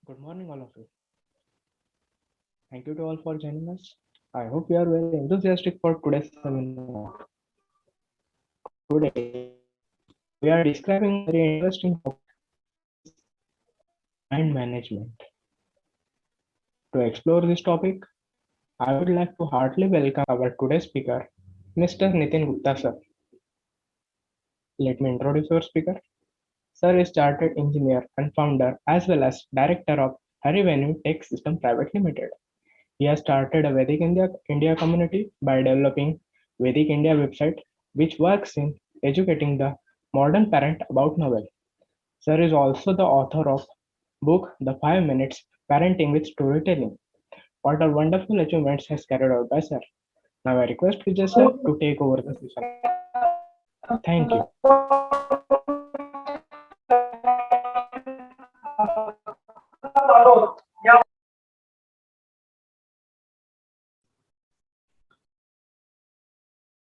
Good morning, all of you. Thank you to all for joining us. I hope you are very enthusiastic for today's seminar. Today, we are describing a very interesting topic, which is mind management. To explore this topic, I would like to heartily welcome our today's speaker, Mr. Nitin Gupta, sir. Let me introduce our speaker. Sir is chartered engineer and founder as well as director of Harivenue Tech System Private Limited. He has started a Vedic India community by developing Vedic India website, which works in educating the modern parent about novel. Sir is also the author of book The 5 Minutes Parenting with Storytelling. What a wonderful achievements has carried out by Sir. Now I request Vijay Sir to take over the session. Thank you.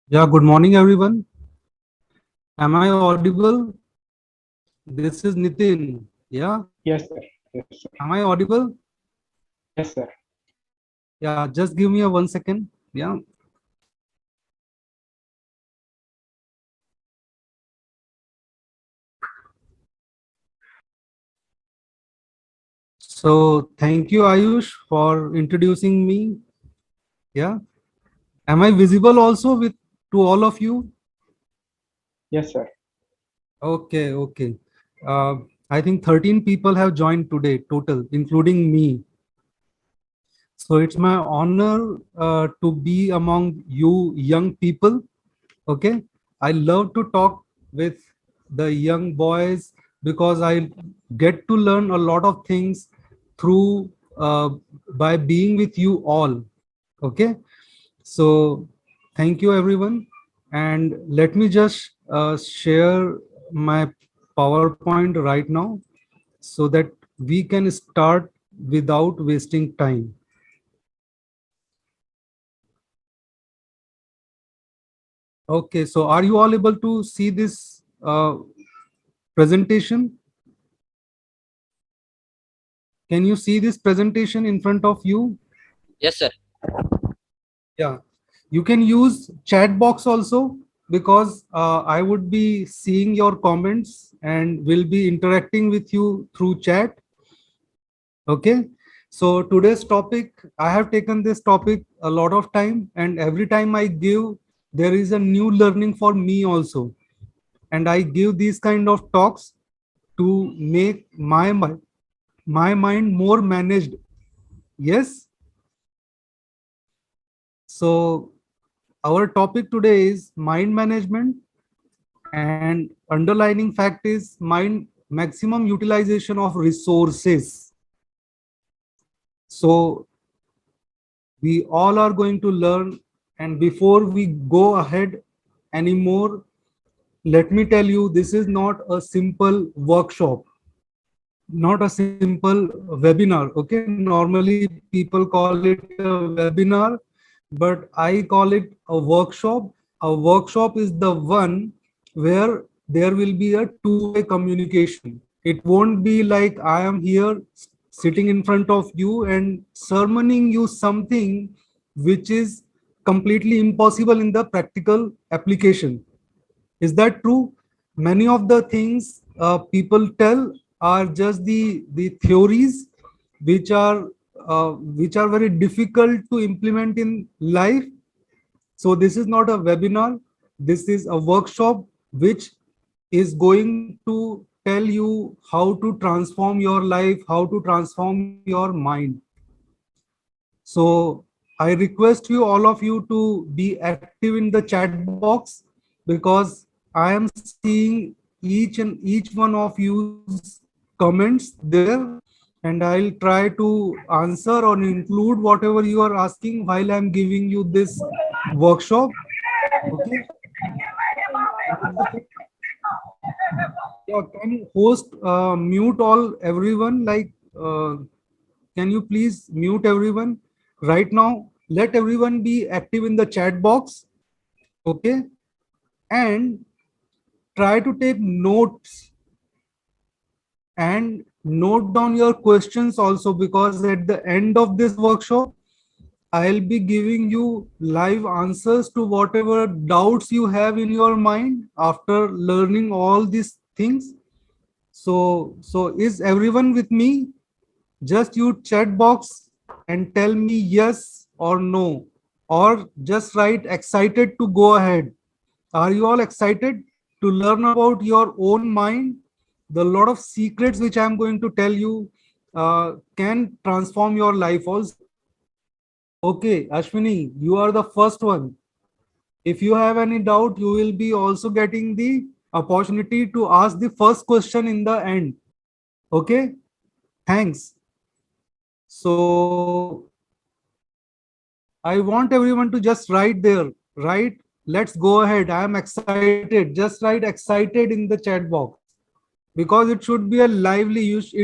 Yeah, good morning, everyone. Am I audible? This is Nitin. Yeah, Yes, sir. Yes, sir. am I audible? Yes, sir. Yeah, just give me a 1 second. Yeah. So thank you, Ayush, for introducing me. Yeah. Am I visible also with to all of you? Yes, sir. Okay, okay. Uh, I think 13 people have joined today total, including me. So it's my honor to be among you young people. Okay, I love to talk with the young boys because I get to learn a lot of things through by being with you all. Okay, so thank you everyone, and let me just share my PowerPoint right now so that we can start without wasting time. Okay, so are you all able to see this presentation? Can you see this presentation in front of you? Yes, sir. Yeah. You can use chat box also because I would be seeing your comments and will be interacting with you through chat. Okay. So today's topic, I have taken this topic a lot of time, and every time I give, there is a new learning for me also. And I give these kind of talks to make my mind more managed. Yes. So our topic today is mind management, and underlining fact is mind maximum utilization of resources. So we all are going to learn, and before we go ahead anymore, let me tell you, this is not a simple workshop, not a simple webinar. Okay, normally people call it a webinar, but I call it a workshop. A workshop is the one where there will be a two-way communication. It won't be like I am here sitting in front of you and sermoning you something which is completely impossible in the practical application. Is that true? Many of the things people tell are just the theories which are which are very difficult to implement in life. So this is not a webinar. This is a workshop which is going to tell you how to transform your life, how to transform your mind. So I request you, all of you, to be active in the chat box because I am seeing each one of you's comments there, and I'll try to answer or include whatever you are asking while I'm giving you this workshop. Okay. Yeah, can you host mute all everyone? Like, can you please mute everyone right now? Let everyone be active in the chat box. Okay, and try to take notes and Note down your questions also, because at the end of this workshop, I'll be giving you live answers to whatever doubts you have in your mind after learning all these things. So is everyone with me? Just use chat box and tell me yes or no, or just write excited to go ahead. Are you all excited to learn about your own mind? The lot of secrets which I'm going to tell you can transform your life also. Okay, Ashwini, you are the first one. If you have any doubt, you will be also getting the opportunity to ask the first question in the end. Okay, thanks. So I want everyone to just write there, right? Let's go ahead. I am excited. Just write excited in the chat box, because it should be a lively use.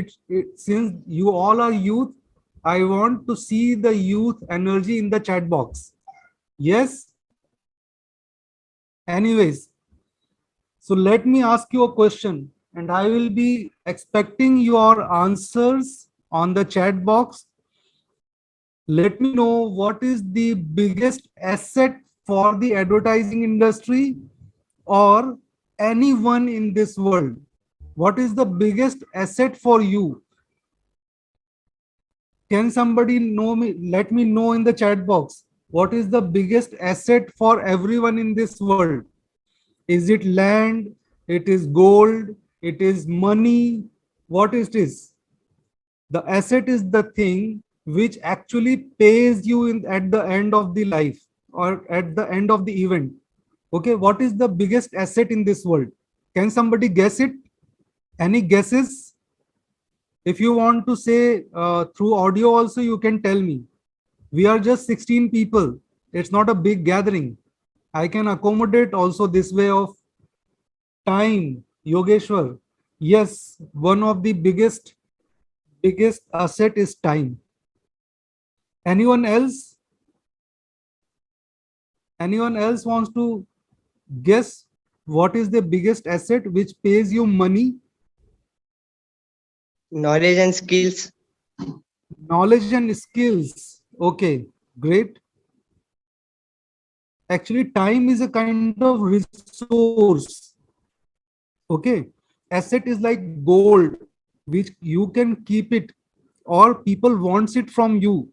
Since you all are youth, I want to see the youth energy in the chat box. Yes. Anyways, so let me ask you a question, and I will be expecting your answers on the chat box. Let me know what is the biggest asset for the advertising industry or anyone in this world. What is the biggest asset for you? Can somebody know me? Let me know in the chat box. What is the biggest asset for everyone in this world? Is it land? It is gold? It is money? What is this? The asset is the thing which actually pays you at the end of the life or at the end of the event. Okay, what is the biggest asset in this world? Can somebody guess it? Any guesses? If you want to say through audio also, you can tell me. We are just 16 people. It's not a big gathering. I can accommodate also this way of time. Yogeshwar. Yes, one of the biggest asset is time. Anyone else? Anyone else wants to guess what is the biggest asset which pays you money? Knowledge and skills. Knowledge and skills. Okay, great. Actually, time is a kind of resource. Okay, asset is like gold, which you can keep it, or people wants it from you.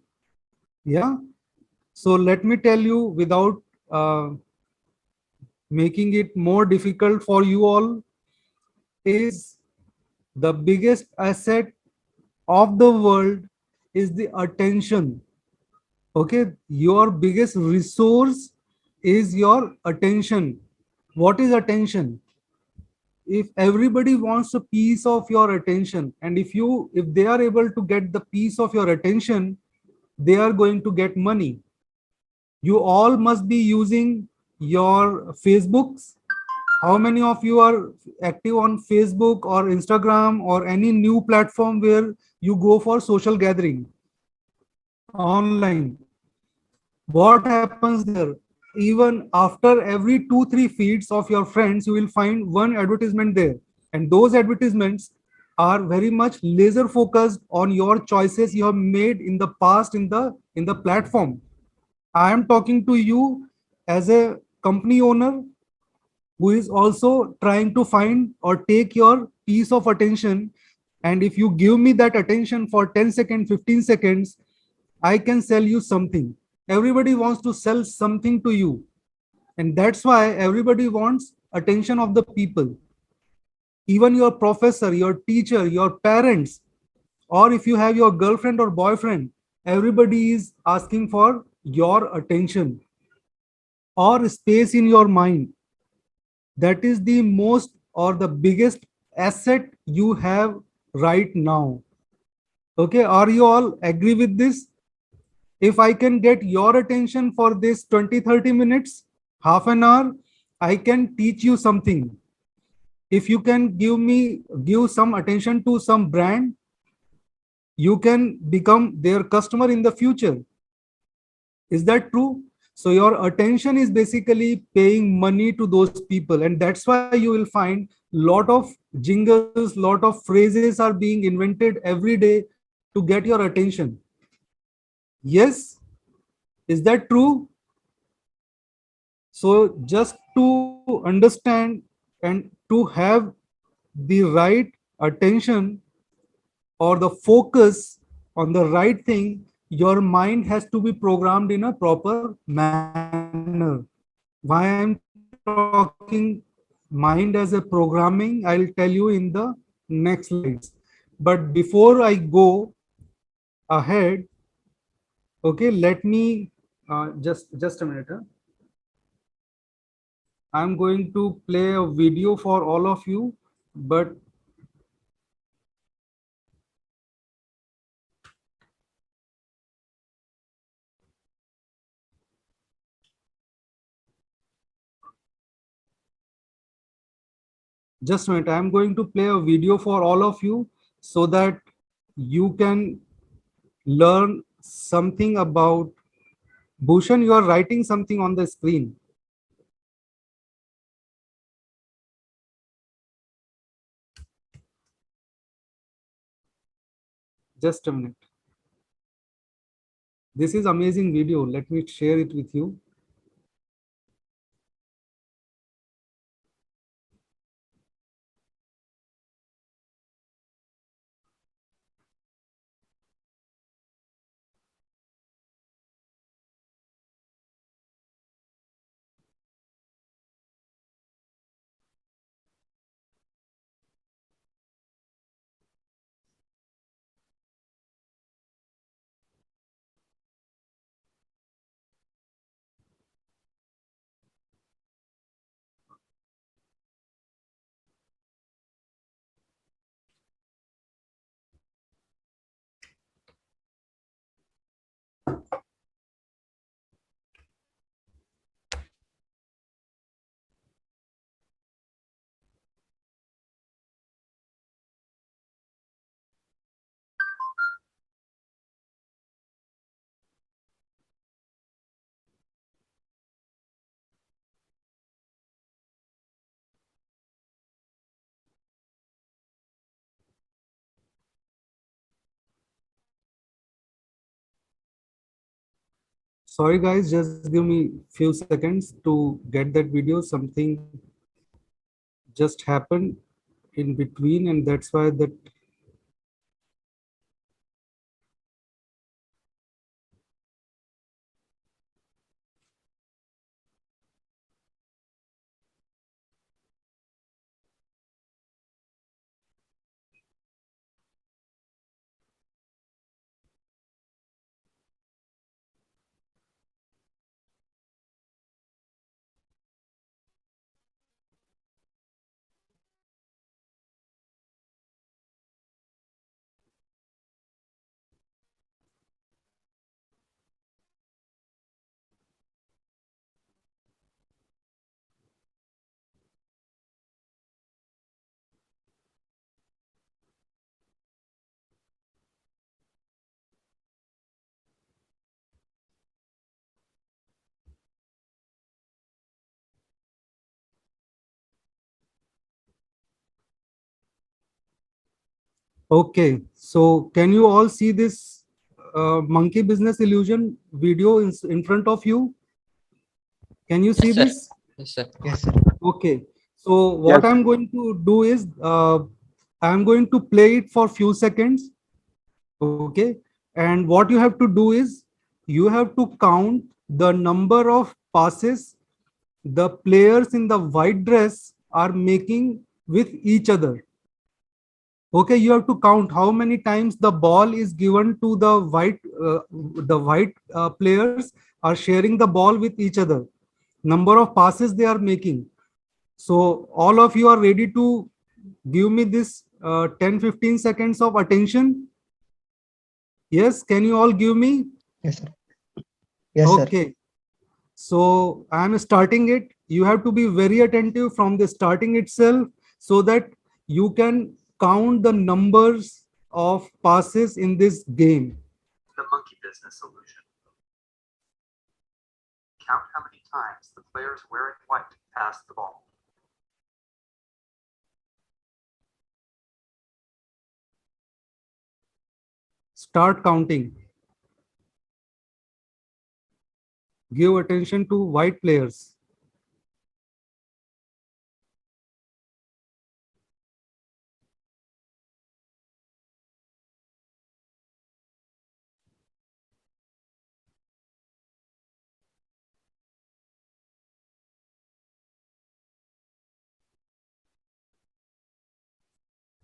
Yeah. So let me tell you without uh, making it more difficult for you all, is the biggest asset of the world is the attention. Okay, your biggest resource is your attention. What is attention? If everybody wants a piece of your attention, and if they are able to get the piece of your attention, they are going to get money. You all must be using your Facebooks. How many of you are active on Facebook or Instagram or any new platform where you go for social gathering online? What happens there? Even after every 2-3 feeds of your friends, you will find one advertisement there, and those advertisements are very much laser focused on your choices you have made in the past in the platform. I am talking to you as a company owner who is also trying to find or take your piece of attention. And if you give me that attention for 10 seconds, 15 seconds, I can sell you something. Everybody wants to sell something to you. And that's why everybody wants attention of the people. Even your professor, your teacher, your parents, or if you have your girlfriend or boyfriend, everybody is asking for your attention or space in your mind. That is the most or the biggest asset you have right now. Okay, are you all agree with this? If I can get your attention for this 20-30 minutes, half an hour, I can teach you something. If you can give some attention to some brand, you can become their customer in the future. Is that true? So your attention is basically paying money to those people, and that's why you will find lot of jingles, lot of phrases are being invented every day to get your attention. Yes, is that true? So just to understand and to have the right attention or the focus on the right thing, your mind has to be programmed in a proper manner. Why I'm talking mind as a programming, I'll tell you in the next slides. But before I go ahead, okay, let me just a minute. I'm going to play a video for all of you, but just a minute. I'm going to play a video for all of you so that you can learn something about Bhushan. You are writing something on the screen. Just a minute. This is amazing video. Let me share it with you. Sorry guys, just give me few seconds to get that video. Something just happened in between, and that's why that. Okay, so can you all see this monkey business illusion video in front of you? Can you Yes, see sir. this? Yes, sir. Yes, sir. Okay, so Yes. what I'm going to do is I'm going to play it for few seconds. Okay, and what you have to do is you have to count the number of passes the players in the white dress are making with each other. Okay, you have to count how many times the ball is given to the white players are sharing the ball with each other, number of passes they are making. So all of you are ready to give me this 10-15 seconds of attention. Yes, can you all give me? Yes, sir. Yes, sir. Okay, so I am starting it. You have to be very attentive from the starting itself so that you can count the numbers of passes in this game. The monkey business illusion. Count how many times the players wearing white pass the ball. Start counting. Give attention to white players.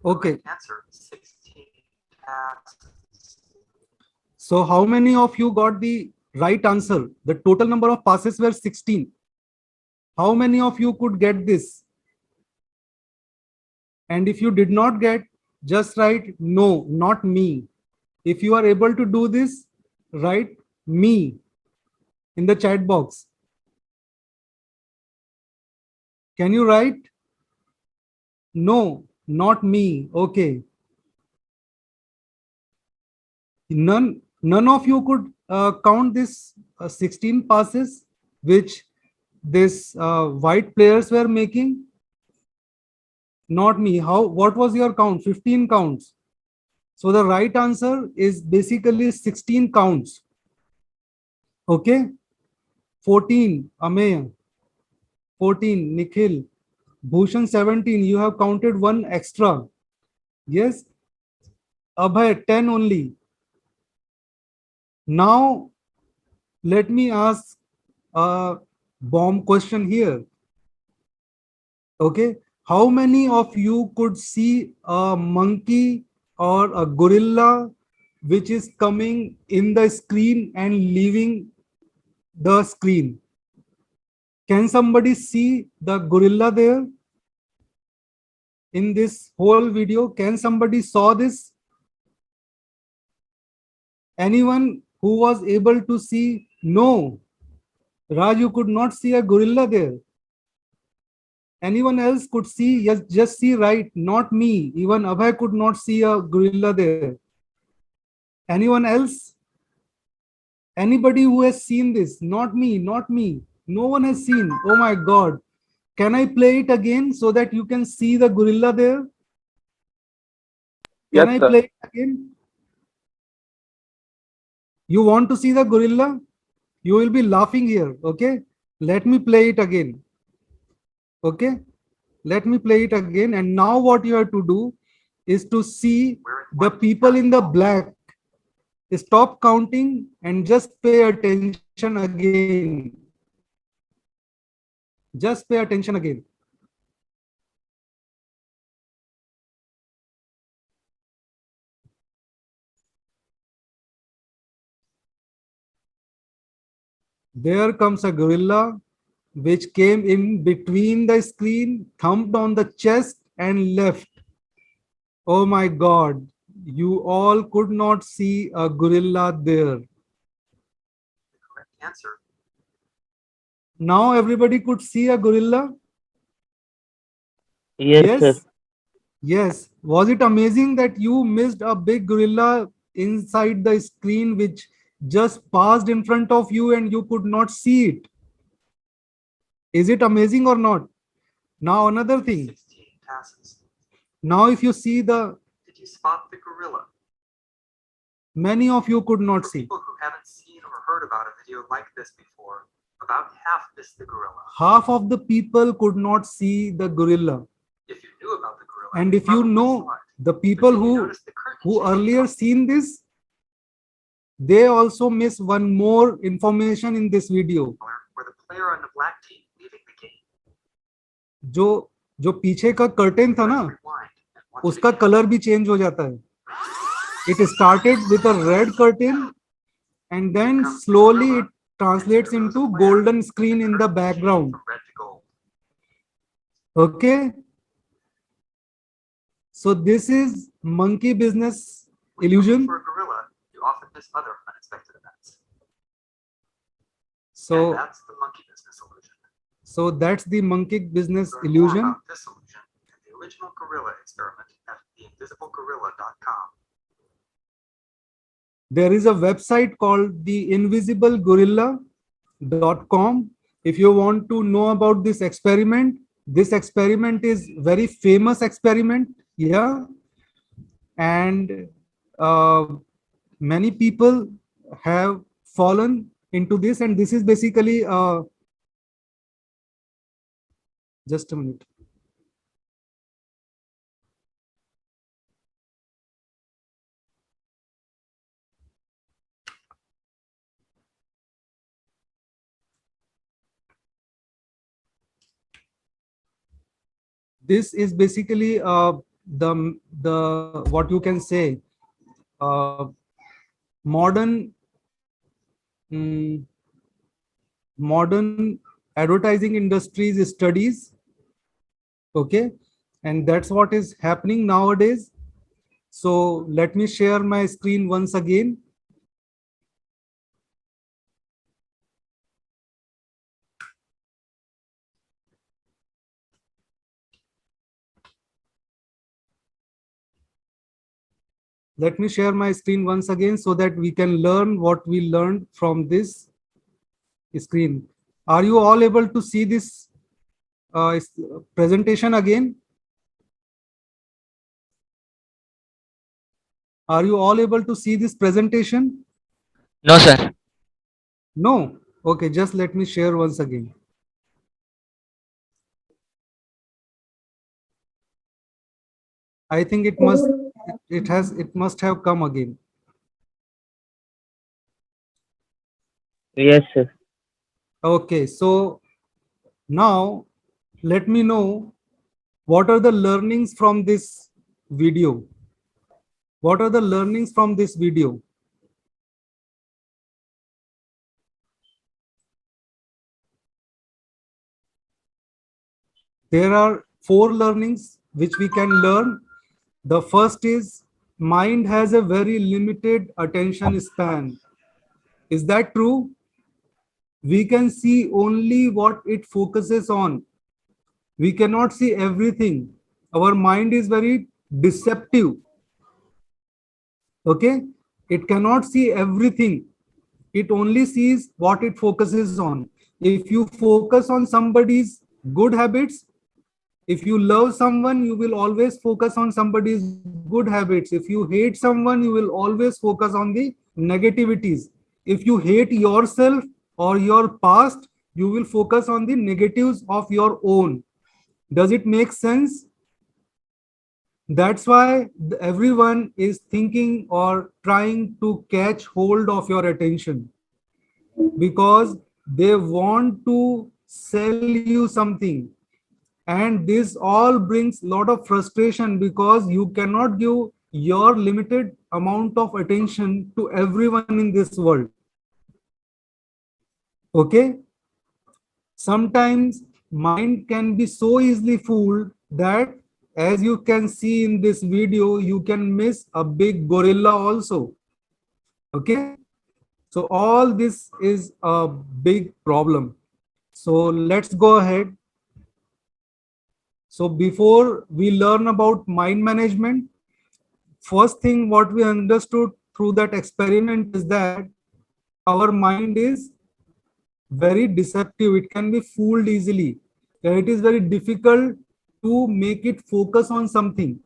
Okay. Answer 16 tasks. So how many of you got the right answer? The total number of passes were 16. How many of you could get this? And if you did not get, just write no, not me. If you are able to do this, write me in the chat box. Can you write? No, not me. Okay. None of you could count this 16 passes which this white players were making. Not me. What was your count? 15 counts. So the right answer is basically 16 counts. Okay. 14, Ameya. 14, Nikhil. Bhushan, 17. You have counted one extra. Yes. Abhay, 10 only. Now, let me ask a bomb question here. Okay. How many of you could see a monkey or a gorilla which is coming in the screen and leaving the screen? Can somebody see the gorilla there in this whole video? Can somebody saw this? Anyone who was able to see? No. Raj, you could not see a gorilla there. Anyone else could see? Yes, just see right, not me. Even Abhay could not see a gorilla there. Anyone else? Anybody who has seen this? Not me, not me. No one has seen. Oh my God. Can I play it again so that you can see the gorilla there? Can I play it again? You want to see the gorilla? You will be laughing here. Okay. Let me play it again. Okay. Let me play it again. And now what you have to do is to see the people in the black. Stop counting and just pay attention again. Just pay attention again. There comes a gorilla which came in between the screen, thumped on the chest and left. Oh my God, you all could not see a gorilla there. The correct answer. Now everybody could see a gorilla? Yes, sir. Yes. Was it amazing that you missed a big gorilla inside the screen which just passed in front of you and you could not see it? Is it amazing or not? Now another thing. 16 passes. Now if you see the, Did you spot the gorilla? many of you could not For see. people who haven't seen or heard about a video like this before, about half missed the gorilla. Half of the people could not see the gorilla. If you knew about the gorilla, And if you probably know saw it. the But people did you who notice the curtain changing earlier color? seen this, they also miss one more information in this video. Where the player on the black team leaving the game. जो पीछे का curtain था ना, Let's rewind and watch it उसका again. Colour भी change हो जाता है. It started with a red curtain and then slowly it translates into golden screen in the background. From red to gold. Okay. So this is monkey business When you're looking illusion. for a gorilla, you often miss other unexpected events. And So, that's the monkey business illusion. so that's the monkey business Learn more illusion. about this illusion and the original gorilla experiment at theinvisiblegorilla.com. There is a website called theinvisiblegorilla.com. If you want to know about this experiment is very famous experiment. Yeah. And many people have fallen into this, and this is basically just a minute. This is basically the what you can say modern mm, modern advertising industries studies. Okay, and that's what is happening nowadays. So let me share my screen once again. Let me share my screen once again so that we can learn what we learned from this screen. Are you all able to see this presentation again? Are you all able to see this presentation? No, sir. No? Okay, just let me share once again. I think it must have come again. Yes, sir. Okay, so now let me know what are the learnings from this video. What are the learnings from this video? There are 4 learnings which we can learn. The first is mind has a very limited attention span. Is that true? We can see only what it focuses on. We cannot see everything. Our mind is very deceptive. Okay, it cannot see everything. It only sees what it focuses on. If you focus on somebody's good habits, if you love someone, you will always focus on somebody's good habits. If you hate someone, you will always focus on the negativities. If you hate yourself or your past, you will focus on the negatives of your own. Does it make sense? That's why everyone is thinking or trying to catch hold of your attention, because they want to sell you something. And this all brings a lot of frustration because you cannot give your limited amount of attention to everyone in this world. Okay, sometimes mind can be so easily fooled that, as you can see in this video, you can miss a big gorilla also. Okay, so all this is a big problem. So let's go ahead. So before we learn about mind management, first thing what we understood through that experiment is that our mind is very deceptive. It can be fooled easily. It is very difficult to make it focus on something.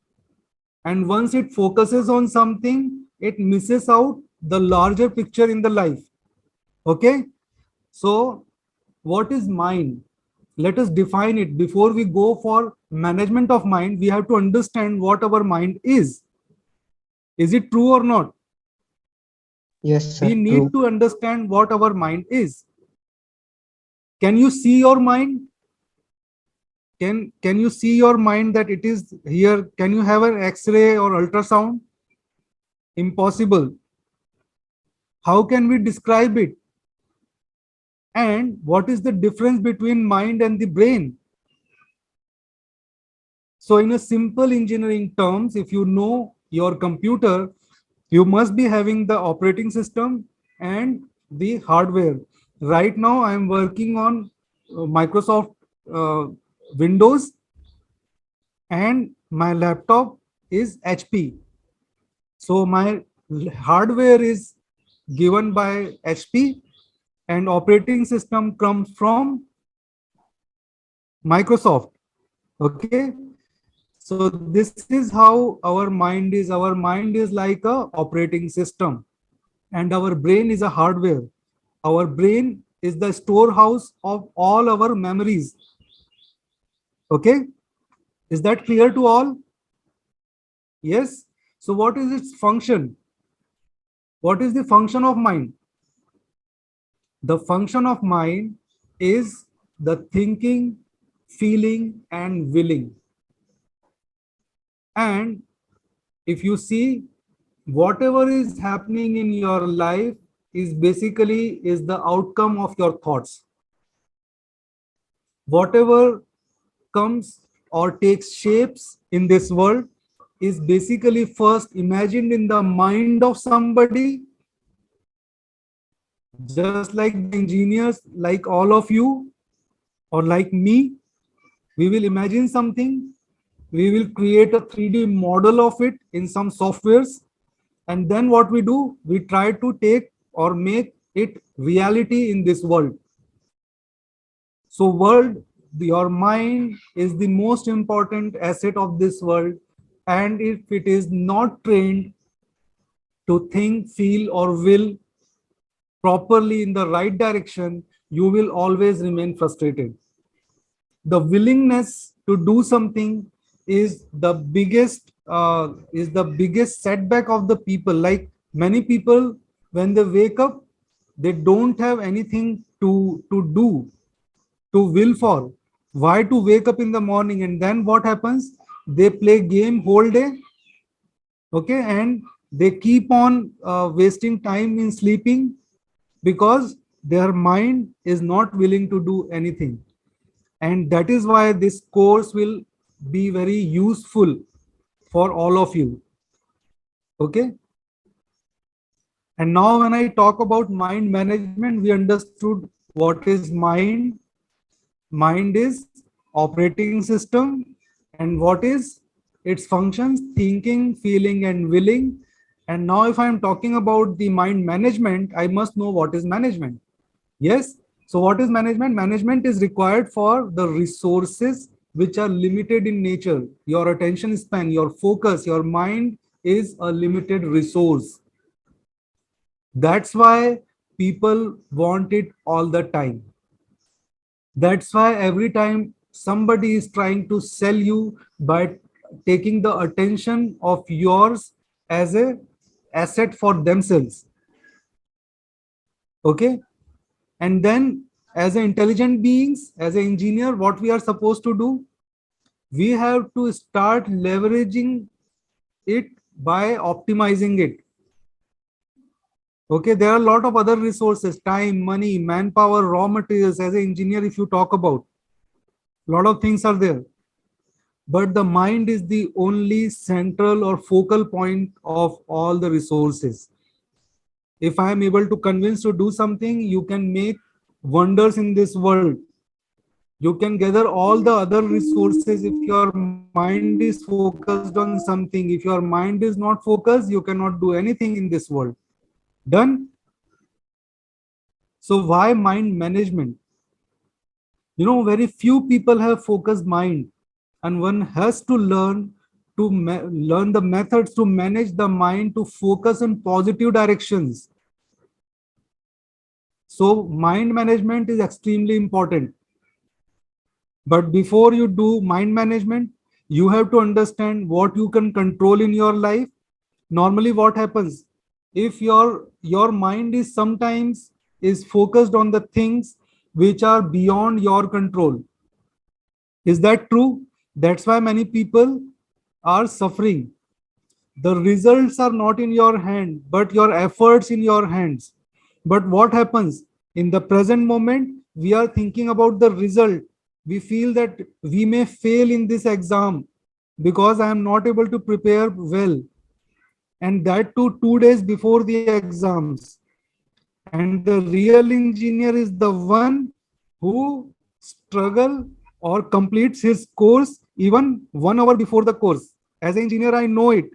And once it focuses on something, it misses out the larger picture in the life. Okay, so what is mind? Let us define it. Before we go for management of mind, we have to understand what our mind is. Is it true or not? Yes, sir. We True. need to understand what our mind is. Can you see your mind? Can you see your mind that it is here? Can you have an X-ray or ultrasound? Impossible. How can we describe it? And what is the difference between mind and the brain? So in a simple engineering terms, if you know your computer, you must be having the operating system and the hardware. Right now, I am working on Microsoft Windows, and my laptop is HP. So my hardware is given by HP and operating system comes from Microsoft. Okay. So this is how our mind is. Our mind is like a operating system. and our brain is a hardware. Our brain is the storehouse of all our memories. Okay, is that clear to all? Yes. So what is its function? What is the function of mind? The function of mind is the thinking, feeling, and willing. And if you see, whatever is happening in your life is basically is the outcome of your thoughts. Whatever comes or takes shapes in this world is basically first imagined in the mind of somebody, just like the engineers, like all of you or like me. We will imagine something, we will create a 3D model of it in some softwares, and then what we do, we try to take or make it reality in this world. So world, your mind is the most important asset of this world, and if it is not trained to think, feel, or will properly in the right direction, you will always remain frustrated. The willingness to do something is the biggest setback of the people. Like many people, when they wake up, they don't have anything to do, to will for. Why to wake up in the morning? And then what happens? They play game whole day, okay, and they keep on wasting time in sleeping because their mind is not willing to do anything. And that is why this course will be very useful for all of you. Okay. And now when I talk about mind management, we understood what is mind. Mind is operating system. And what is its functions? Thinking, feeling, and willing. And now if I'm talking about the mind management, I must know what is management. Yes. So what is management? Management is required for the resources which are limited in nature. Your attention span, your focus, your mind is a limited resource. That's why people want it all the time. That's why every time somebody is trying to sell you by taking the attention of yours as a asset for themselves. Okay. And then as intelligent beings, as an engineer, what we are supposed to do? We have to start leveraging it by optimizing it. Okay, there are a lot of other resources, time, money, manpower, raw materials. As an engineer, if you talk about, a lot of things are there. But the mind is the only central or focal point of all the resources. If I am able to convince to do something, you can make wonders in this world. You can gather all the other resources if your mind is focused on something. If your mind is not focused, you cannot do anything in this world. Done. So why mind management? Very few people have focused mind, and one has to learn learn the methods to manage the mind to focus in positive directions. So mind management is extremely important. But before you do mind management, you have to understand what you can control in your life. Normally what happens, if your mind is sometimes is focused on the things which are beyond your control. Is that true? That's why many people are suffering. The results are not in your hand, but your efforts in your hands. But what happens in the present moment? We are thinking about the result. We feel that we may fail in this exam because I am not able to prepare well, and that too 2 days before the exams. And the real engineer is the one who struggle or completes his course even 1 hour before the course. As an engineer, I know it.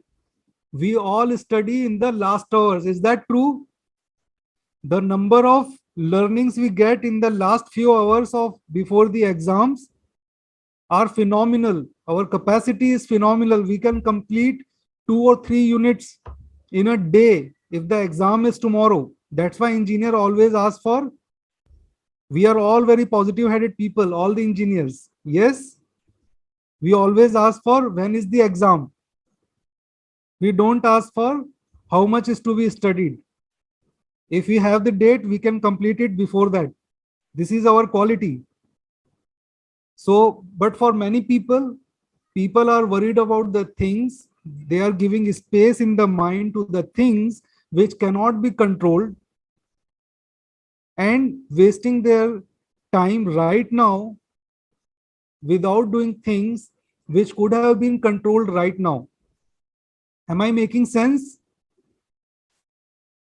We all study in the last hours. Is that true? The number of learnings we get in the last few hours of before the exams are phenomenal. Our capacity is phenomenal. We can complete 2 or 3 units in a day if the exam is tomorrow. That's why engineer always asks for, we are all very positive headed people, all the engineers. Yes, we always ask for when is the exam. We don't ask for how much is to be studied. If we have the date, we can complete it before that. This is our quality. So, but for many people, people are worried about the things. They are giving space in the mind to the things which cannot be controlled and wasting their time right now without doing things which could have been controlled right now. Am I making sense?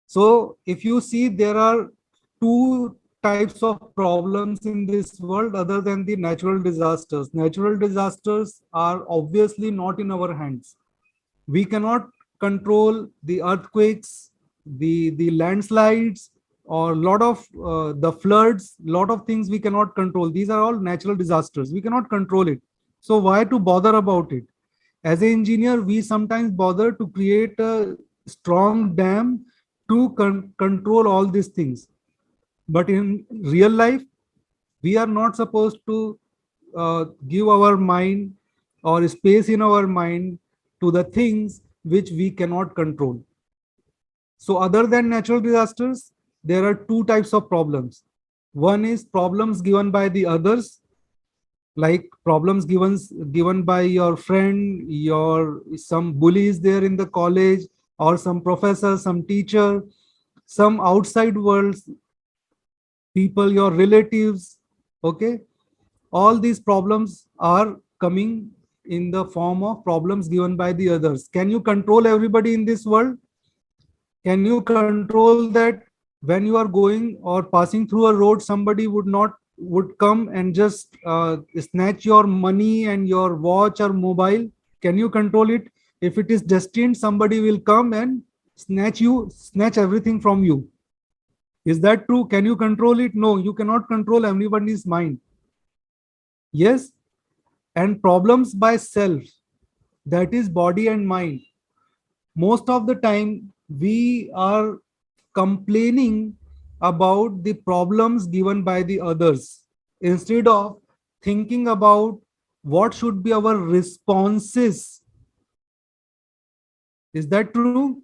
So if you see, there are two types of problems in this world other than the natural disasters. Natural disasters are obviously not in our hands. We cannot control the earthquakes, the landslides, or a lot of the floods, lot of things we cannot control. These are all natural disasters. We cannot control it. So why to bother about it? As an engineer, we sometimes bother to create a strong dam to control all these things. But in real life, we are not supposed to give our mind or space in our mind to the things which we cannot control. So other than natural disasters, there are two types of problems. One is problems given by the others, like problems given by your friend, your some bullies there in the college, or some professor, some teacher, some outside worlds people, your relatives. Okay, all these problems are coming in the form of problems given by the others. Can you control everybody in this world? Can you control that when you are going or passing through a road, somebody would come and just snatch your money and your watch or mobile? Can you control it? If it is destined, somebody will come and snatch everything from you. Is that true? Can you control it? No, you cannot control everybody's mind. Yes. And problems by self, that is body and mind. Most of the time we are complaining about the problems given by the others instead of thinking about what should be our responses. Is that true?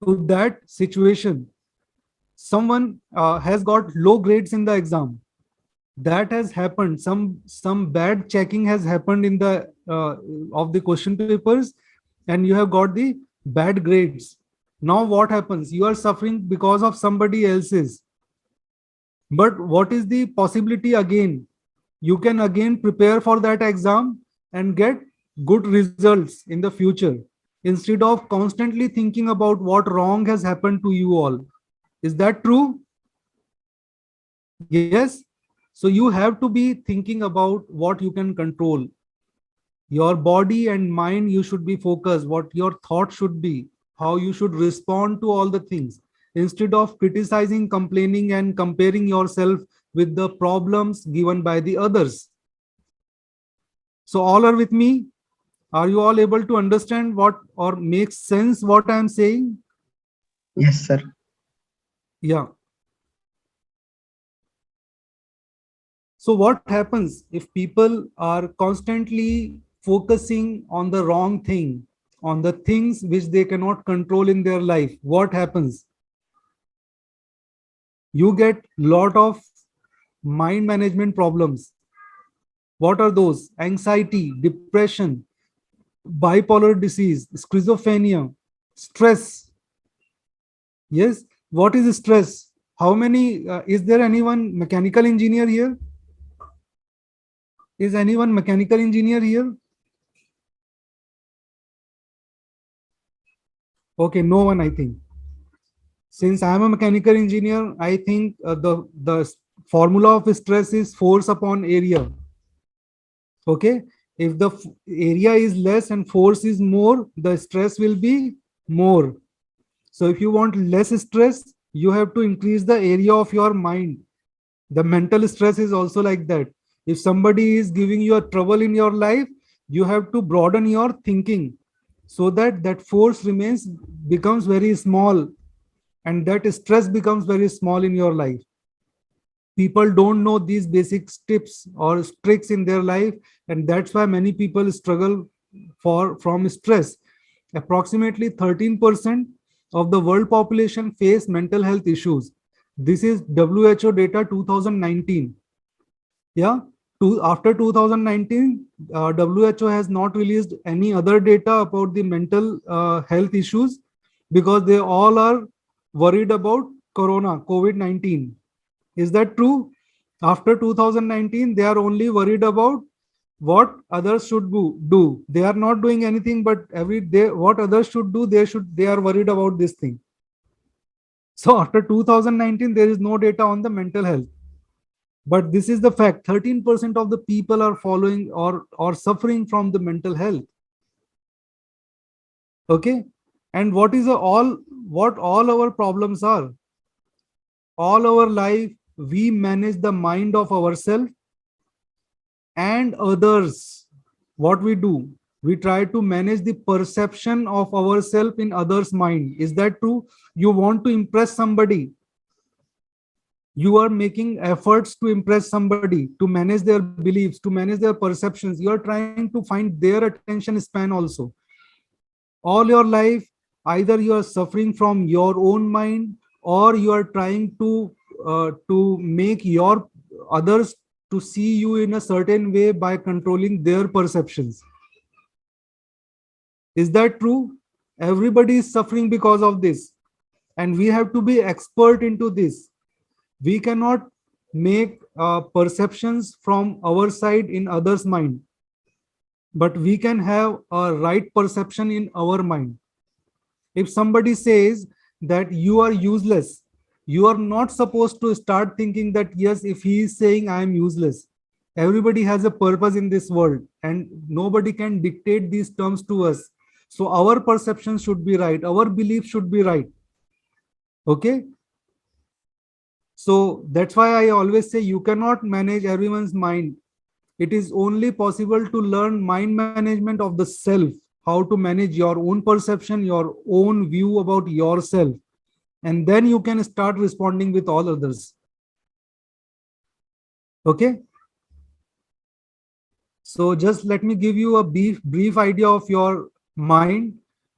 To that situation, someone has got low grades in the exam. That has happened. Some bad checking has happened in the of the question papers, and you have got the bad grades. Now what happens? You are suffering because of somebody else's. But what is the possibility again? You can again prepare for that exam and get good results in the future instead of constantly thinking about what wrong has happened to you all. Is that true? Yes. So you have to be thinking about what you can control. Your body and mind, you should be focused, what your thought should be, how you should respond to all the things, instead of criticizing, complaining, and comparing yourself with the problems given by the others. So all are with me? Are you all able to understand what or make sense what I am saying? Yes, sir. Yeah. So what happens if people are constantly focusing on the wrong thing, on the things which they cannot control in their life? What happens? You get lot of mind management problems. What are those? Anxiety, depression, bipolar disease, schizophrenia, stress. Yes. What is stress? How many, is there anyone mechanical engineer here? Is anyone mechanical engineer here? Okay, no one, I think. Since I am a mechanical engineer, I think the formula of stress is force upon area. Okay, if the area is less and force is more, the stress will be more. So if you want less stress, you have to increase the area of your mind. The mental stress is also like that. If somebody is giving you a trouble in your life, you have to broaden your thinking so that that force remains becomes very small, and that stress becomes very small in your life. People don't know these basic tips or tricks in their life, and that's why many people struggle from stress. Approximately 13% of the world population face mental health issues. This is WHO data 2019. Yeah, after 2019, WHO has not released any other data about the mental health issues, because they all are worried about COVID-19. Is that true? After 2019, they are only worried about what others should do. They are not doing anything, but every day what others should do, they are worried about this thing. So after 2019, there is no data on the mental health. But this is the fact: 13% of the people are following or suffering from the mental health. Okay, and what all our problems are? All our life we manage the mind of ourselves and others. What we do, we try to manage the perception of ourselves in others' mind. Is that true? You want to impress somebody, you are making efforts to impress somebody, to manage their beliefs, to manage their perceptions. You are trying to find their attention span also. All your life, either you are suffering from your own mind, or you are trying to make your others to see you in a certain way by controlling their perceptions. Is that true? Everybody is suffering because of this, and we have to be expert into this. We cannot make perceptions from our side in others' mind, but we can have a right perception in our mind. If somebody says that you are useless, you are not supposed to start thinking that, yes, if he is saying I am useless. Everybody has a purpose in this world, and nobody can dictate these terms to us. So our perception should be right, our belief should be right. Okay. So that's why I always say you cannot manage everyone's mind. It is only possible to learn mind management of the self, how to manage your own perception, your own view about yourself. And then you can start responding with all others. Okay. So just let me give you a brief idea of your mind.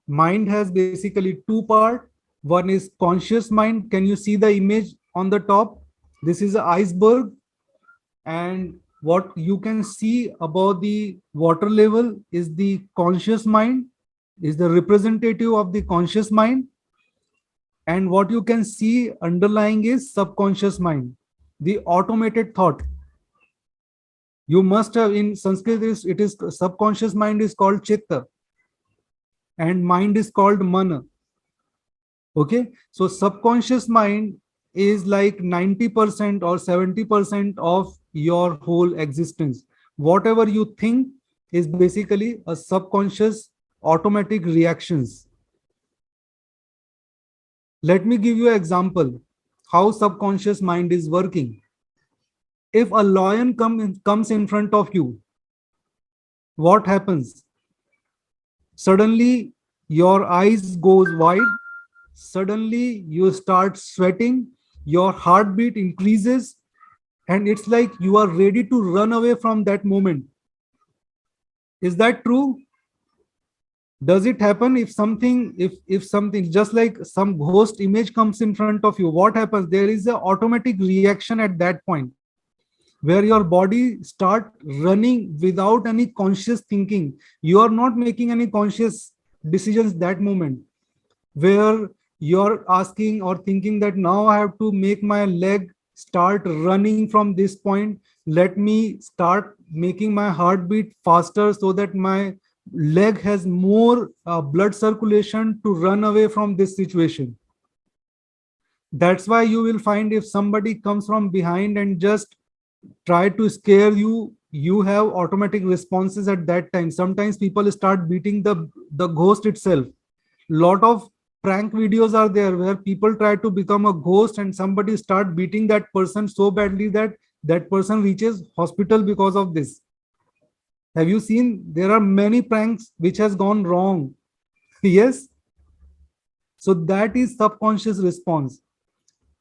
Mind has basically two parts. One is conscious mind. Can you see the image on the top? This is an iceberg, and what you can see above the water level is the conscious mind, is the representative of the conscious mind. And what you can see underlying is subconscious mind, the automated thought. You must have, in Sanskrit, it is subconscious mind is called chitta, and mind is called mana. Okay, so subconscious mind is like 90% or 70% of your whole existence. Whatever you think is basically a subconscious automatic reactions. Let me give you an example how subconscious mind is working. If a lion comes in front of you, what happens? Suddenly your eyes goes wide, suddenly you start sweating, your heartbeat increases, and it's like you are ready to run away from that moment. Is that true? Does it happen if something just like some ghost image comes in front of you? What happens? There is an automatic reaction at that point where your body start running without any conscious thinking. You are not making any conscious decisions that moment, where you're asking or thinking that now I have to make my leg start running from this point. Let me start making my heartbeat faster so that my leg has more blood circulation to run away from this situation. That's why you will find if somebody comes from behind and just try to scare you, you have automatic responses at that time. Sometimes people start beating the ghost itself. Lot of prank videos are there where people try to become a ghost and somebody start beating that person so badly that that person reaches hospital because of this. Have you seen? There are many pranks which has gone wrong. Yes. So that is subconscious response.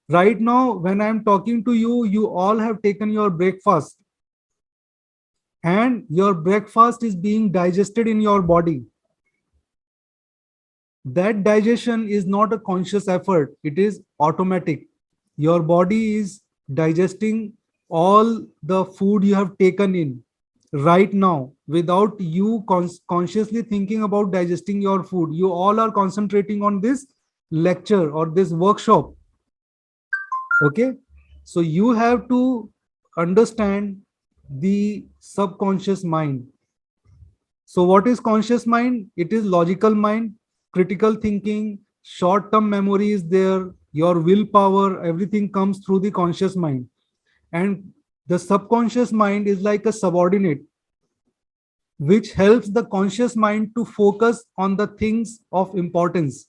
Right now, when I'm talking to you, you all have taken your breakfast, and your breakfast is being digested in your body. That digestion is not a conscious effort, it is automatic. Your body is digesting all the food you have taken in right now without you consciously thinking about digesting your food. You all are concentrating on this lecture or this workshop. Okay, so you have to understand the subconscious mind. So what is conscious mind? It is logical mind, critical thinking, short term memory is there, your willpower, everything comes through the conscious mind. And the subconscious mind is like a subordinate which helps the conscious mind to focus on the things of importance.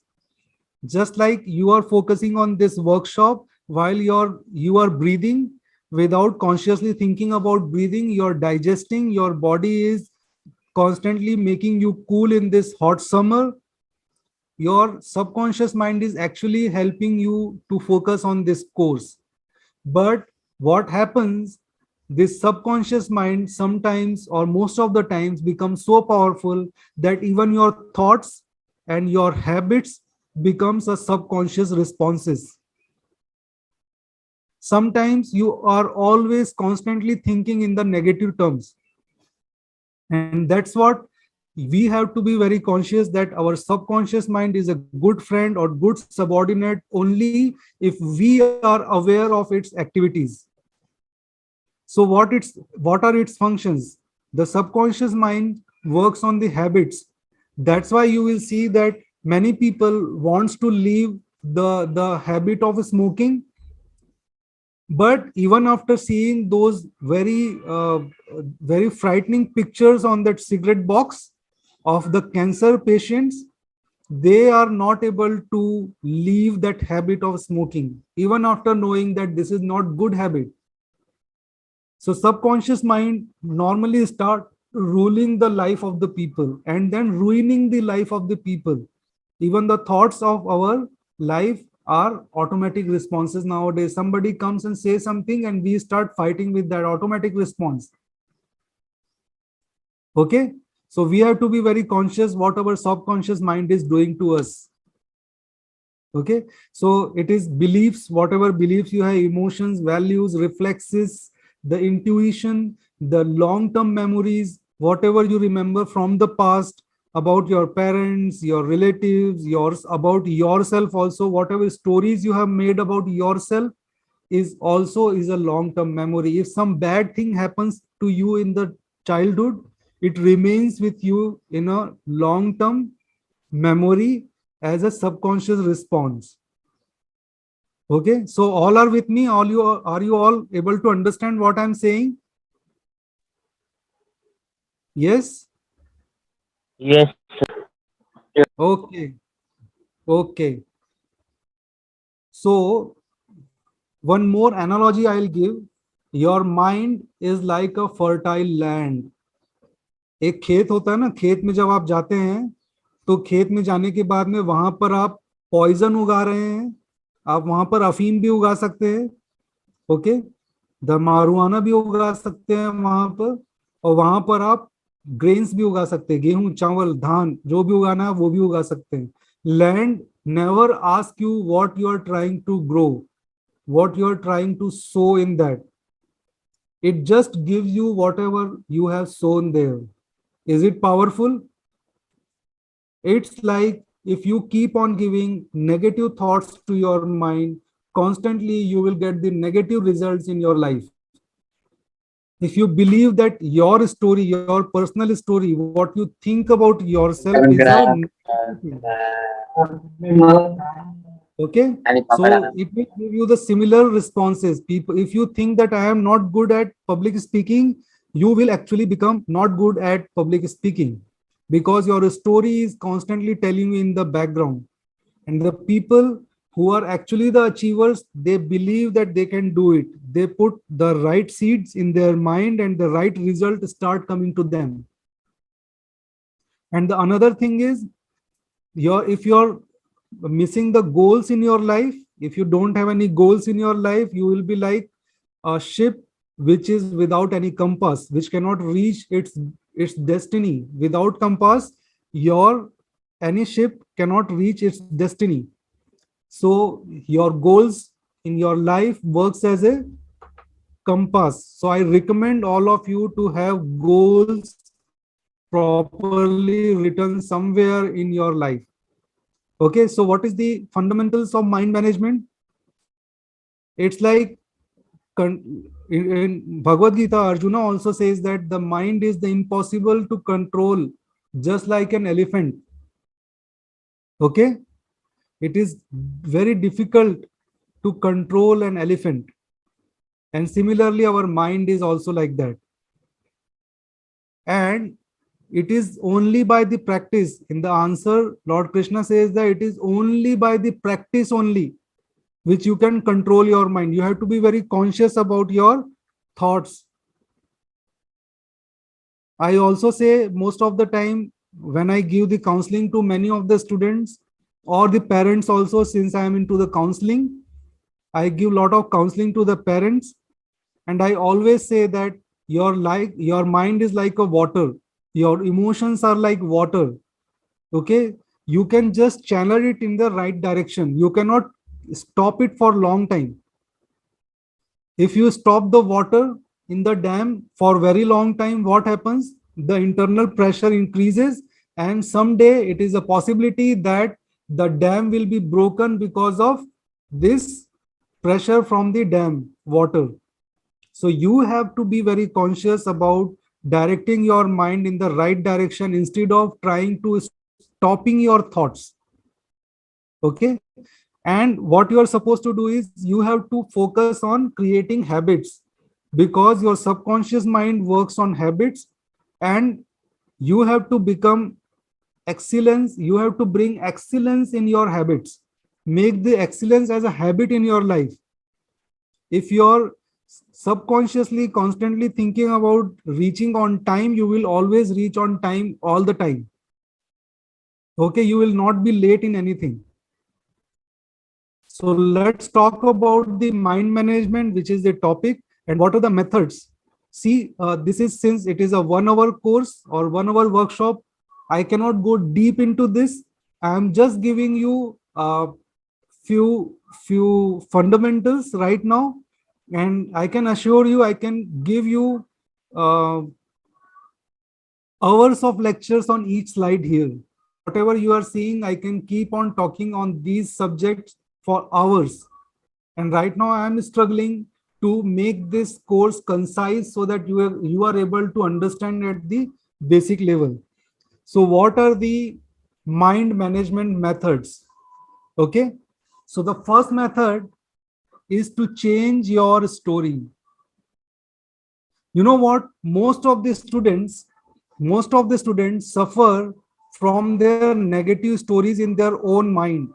Just like you are focusing on this workshop while you are breathing without consciously thinking about breathing, you're digesting, your body is constantly making you cool in this hot summer. Your subconscious mind is actually helping you to focus on this course. But what happens, this subconscious mind sometimes or most of the times becomes so powerful that even your thoughts and your habits becomes a subconscious responses. Sometimes you are always constantly thinking in the negative terms, and that's what we have to be very conscious, that our subconscious mind is a good friend or good subordinate only if we are aware of its activities. So what are its functions? The subconscious mind works on the habits. That's why you will see that many people wants to leave the habit of smoking, but even after seeing those very frightening pictures on that cigarette box of the cancer patients, they are not able to leave that habit of smoking even after knowing that this is not good habit. So subconscious mind normally start ruling the life of the people and then ruining the life of the people. Even the thoughts of our life are automatic responses nowadays. Somebody comes and says something and we start fighting with that automatic response. Okay, so we have to be very conscious what our subconscious mind is doing to us. Okay, so it is beliefs, whatever beliefs you have, emotions, values, reflexes, the intuition, the long-term memories, whatever you remember from the past about your parents, your relatives, yours, about yourself also, whatever stories you have made about yourself is also is a long-term memory. If some bad thing happens to you in the childhood, it remains with you in a long-term memory as a subconscious response. Okay, so all are with me, all you are you all able to understand what I'm saying? Yes. Yes. Okay. Okay, so one more analogy I'll give. Your mind is like a fertile land. एक खेत होता है ना, खेत में जब आप जाते हैं तो खेत में जाने के बाद में वहां पर आप पॉइजन उगा रहे हैं, आप वहां पर अफीम भी उगा सकते हैं। ओके, द मारुआना भी उगा सकते हैं वहां पर, और वहां पर आप ग्रेन्स भी उगा सकते हैं, गेहूं, चावल, धान, जो भी उगाना है वो भी उगा सकते हैं। Land never ask you what you are trying to grow, what you are trying to sow in that. It just gives you whatever you have sown there. Is it powerful? It's like if you keep on giving negative thoughts to your mind constantly, you will get the negative results in your life. If you believe that your story, your personal story, what you think about yourself is a negative thing, okay, so it will give you the similar responses. People, if you think that I am not good at public speaking, you will actually become not good at public speaking, because your story is constantly telling you in the background. And the people who are actually the achievers, they believe that they can do it. They put the right seeds in their mind and the right result start coming to them. And the another thing is, if your missing the goals in your life. If you don't have any goals in your life, you will be like a ship which is without any compass, which cannot reach its destiny. Without compass, your any ship cannot reach its destiny. So your goals in your life works as a compass. So I recommend all of you to have goals properly written somewhere in your life. Okay, so what is the fundamentals of mind management? It's like in Bhagavad Gita, Arjuna also says that the mind is the impossible to control, just like an elephant. Okay, it is very difficult to control an elephant. And similarly, our mind is also like that. And it is only by the practice. In the answer, Lord Krishna says that it is only by the practice only which you can control your mind. You have to be very conscious about your thoughts. I also say most of the time when I give the counseling to many of the students or the parents also, since I am into the counseling, I give a lot of counseling to the parents, and I always say that your mind is like a water. Your emotions are like water. Okay, you can just channel it in the right direction. You cannot stop it for long time. If you stop the water in the dam for very long time, what happens? The internal pressure increases, and someday it is a possibility that the dam will be broken because of this pressure from the dam water. So you have to be very conscious about directing your mind in the right direction instead of trying to stopping your thoughts. Okay, and what you are supposed to do is you have to focus on creating habits, because your subconscious mind works on habits, and you have to become excellence. You have to bring excellence in your habits. Make the excellence as a habit in your life. If you're subconsciously constantly thinking about reaching on time, you will always reach on time all the time. Okay, you will not be late in anything. So let's talk about the mind management, which is the topic, and what are the methods. See, this is, since it is a 1 hour course or 1 hour workshop, I cannot go deep into this. I am just giving you a few fundamentals right now, and I can assure you, I can give you uh, hours of lectures on each slide here. Whatever you are seeing, I can keep on talking on these subjects for hours. And right now I am struggling to make this course concise so that you are able to understand at the basic level. So what are the mind management methods? Okay, so the first method is to change your story. You know what, most of the students suffer from their negative stories in their own mind.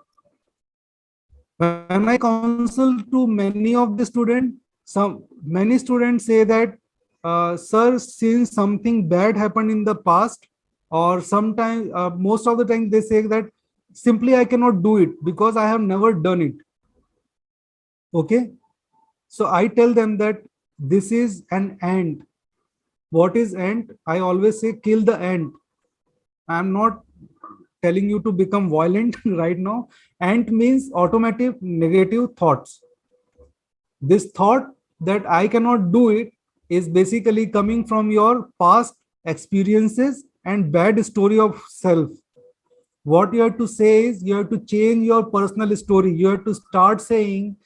When I counsel to many of the students, many students say that, sir, since something bad happened in the past, or sometimes, most of the time they say that simply I cannot do it because I have never done it. Okay, so I tell them that this is an ant. What is ant? I always say kill the ant. I'm not telling you to become violent right now. Ant means automatic negative thoughts. This thought that I cannot do it is basically coming from your past experiences and bad story of self. What you have to say is you have to change your personal story. You have to start saying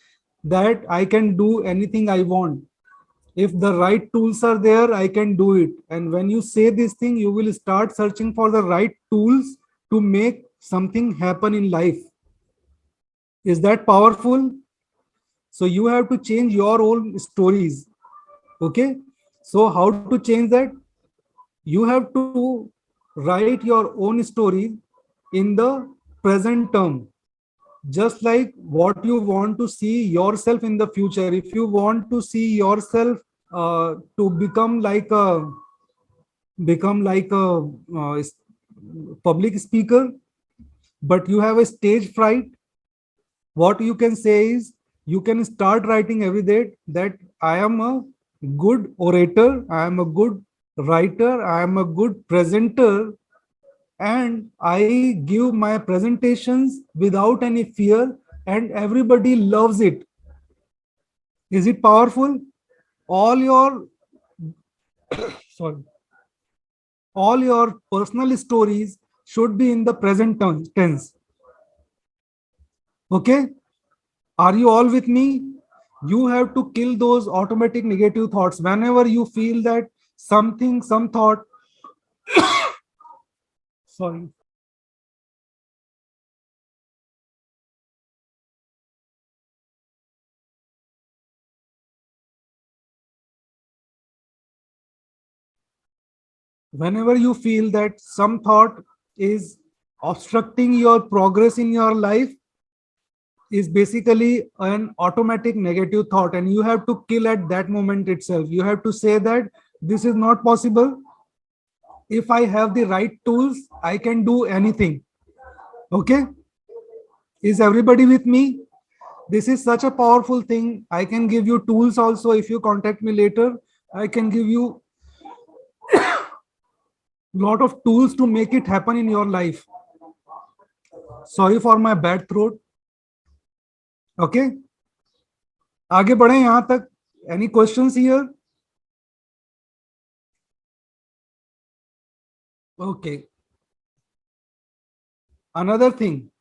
that I can do anything I want. If the right tools are there, I can do it. And when you say this thing, you will start searching for the right tools to make something happen in life. Is that powerful? So you have to change your own stories. Okay, so how to change that? You have to write your own story in the present term, just like what you want to see yourself in the future. If you want to see yourself to become like a public speaker, but you have a stage fright, what you can say is you can start writing every day that I am a good orator, I am a good writer, I am a good presenter, and I give my presentations without any fear, and everybody loves it. Is it powerful? All your sorry, all your personal stories should be in the present tense. Okay, are you all with me? You have to kill those automatic negative thoughts whenever you feel that something, some thought, sorry, whenever you feel that some thought is obstructing your progress in your life, is basically an automatic negative thought, and you have to kill at that moment itself. You have to say that this is not possible. If I have the right tools, I can do anything. Okay, is everybody with me? This is such a powerful thing. I can give you tools also. If you contact me later, I can give you lot of tools to make it happen in your life. Sorry for my bad throat. Okay, आगे बढ़े यहाँ तक. Any questions here? Okay. Another thing,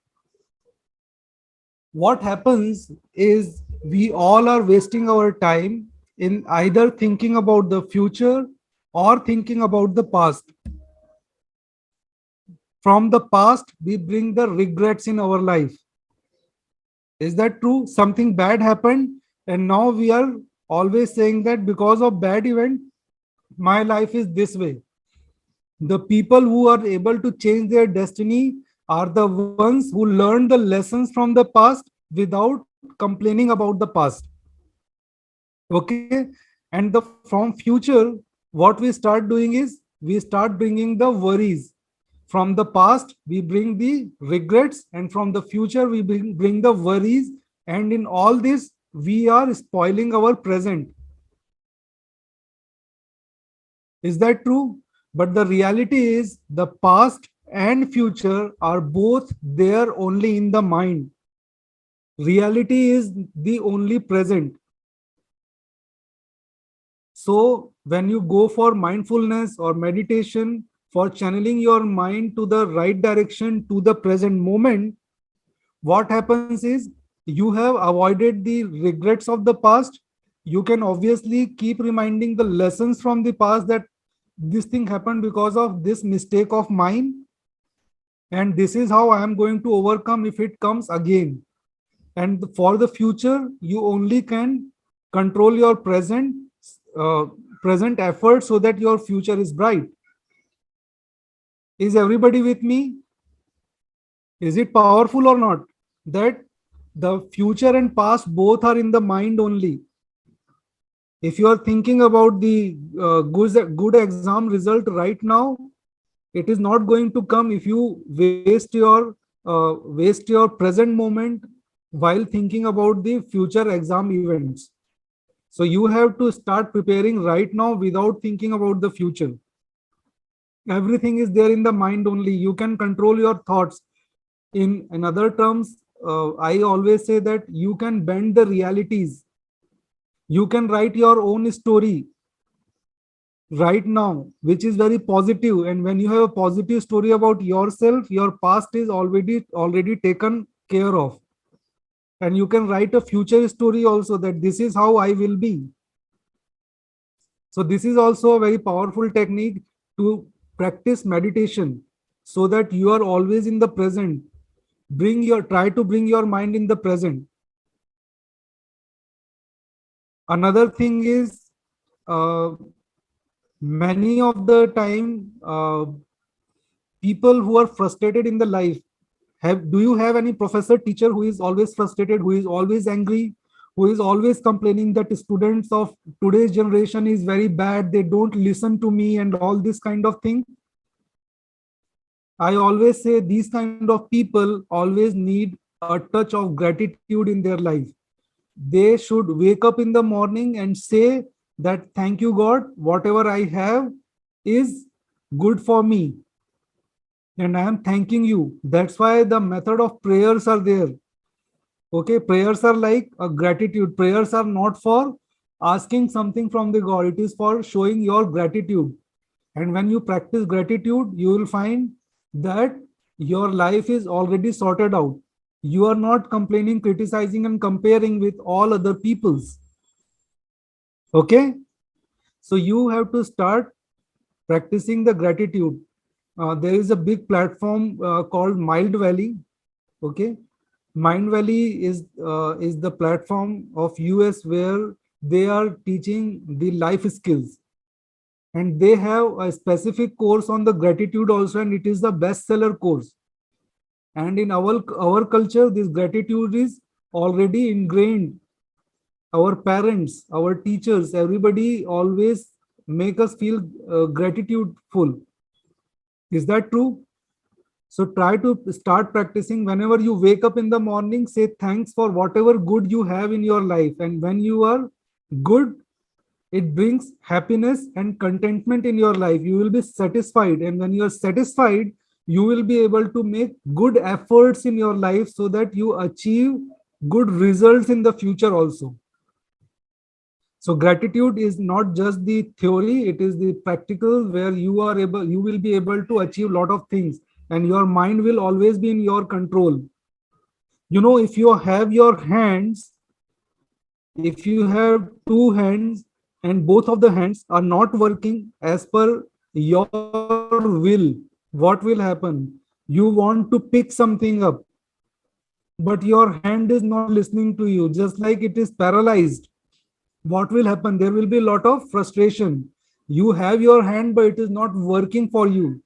what happens is we all are wasting our time in either thinking about the future or thinking about the past. From the past, we bring the regrets in our life. Is that true? Something bad happened, and now we are always saying that because of bad event, my life is this way. The people who are able to change their destiny are the ones who learn the lessons from the past without complaining about the past. Okay, and the from future, what we start doing is we start bringing the worries. From the past we bring the regrets, and from the future we bring the worries, and in all this we are spoiling our present. Is that true? But the reality is the past and future are both there only in the mind. Reality is the only present. So when you go for mindfulness or meditation, for channeling your mind to the right direction, to the present moment, what happens is you have avoided the regrets of the past. You can obviously keep reminding the lessons from the past, that this thing happened because of this mistake of mine, and this is how I am going to overcome if it comes again. And for the future, you only can control your uh, present effort so that your future is bright. Is everybody with me? Is it powerful or not? That the future and past both are in the mind only. If you are thinking about the good exam result right now, it is not going to come if you waste your present moment while thinking about the future exam events. So you have to start preparing right now without thinking about the future. Everything is there in the mind only. You can control your thoughts. In other terms, I always say that you can bend the realities. You can write your own story right now, which is very positive. And when you have a positive story about yourself, your past is already taken care of. And you can write a future story also, that this is how I will be. So this is also a very powerful technique to practice meditation, so that you are always in the present. Try to bring your mind in the present. Another thing is, uh, many of the time, people who are frustrated in the life, do you have any professor teacher who is always frustrated, who is always angry, who is always complaining that students of today's generation is very bad, they don't listen to me, and all this kind of thing? I always say these kind of people always need a touch of gratitude in their life. They should wake up in the morning and say that thank you God, whatever I have is good for me and I am thanking you. That's why the method of prayers are there. Okay, prayers are like a gratitude. Prayers are not for asking something from the God, it is for showing your gratitude. And when you practice gratitude, you will find that your life is already sorted out. You are not complaining, criticizing, and comparing with all other people's. Okay, so you have to start practicing the gratitude. There is a big platform called Mind Valley. Okay, Mind Valley is the platform of US where they are teaching the life skills, and they have a specific course on the gratitude also, and it is the bestseller course. And in our culture, this gratitude is already ingrained. Our parents, our teachers, everybody always make us feel gratitudeful. Is that true? So try to start practicing. Whenever you wake up in the morning, say thanks for whatever good you have in your life. And when you are good, it brings happiness and contentment in your life. You will be satisfied. And when you are satisfied, you will be able to make good efforts in your life so that you achieve good results in the future also. So gratitude is not just the theory, it is the practical where you will be able to achieve a lot of things and your mind will always be in your control. You know, if you have your hands, if you have two hands and both of the hands are not working as per your will, what will happen? You want to pick something up, but your hand is not listening to you, just like it is paralyzed. What will happen? There will be a lot of frustration. You have your hand, but it is not working for you.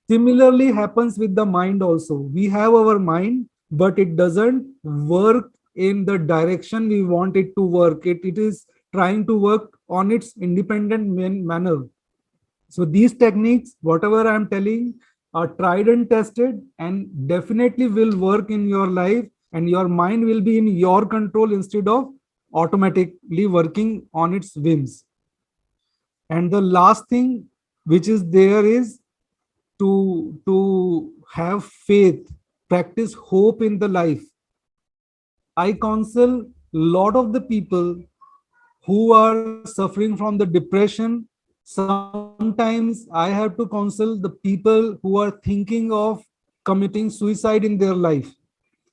Similarly happens with the mind also. We have our mind, but it doesn't work in the direction we want it to work. It is trying to work on its independent manner. So these techniques, whatever I'm telling, are tried and tested and definitely will work in your life, and your mind will be in your control instead of automatically working on its whims. And the last thing which is there is to have faith, practice hope in the life. I counsel lot of the people who are suffering from the depression. Sometimes I have to counsel the people who are thinking of committing suicide in their life.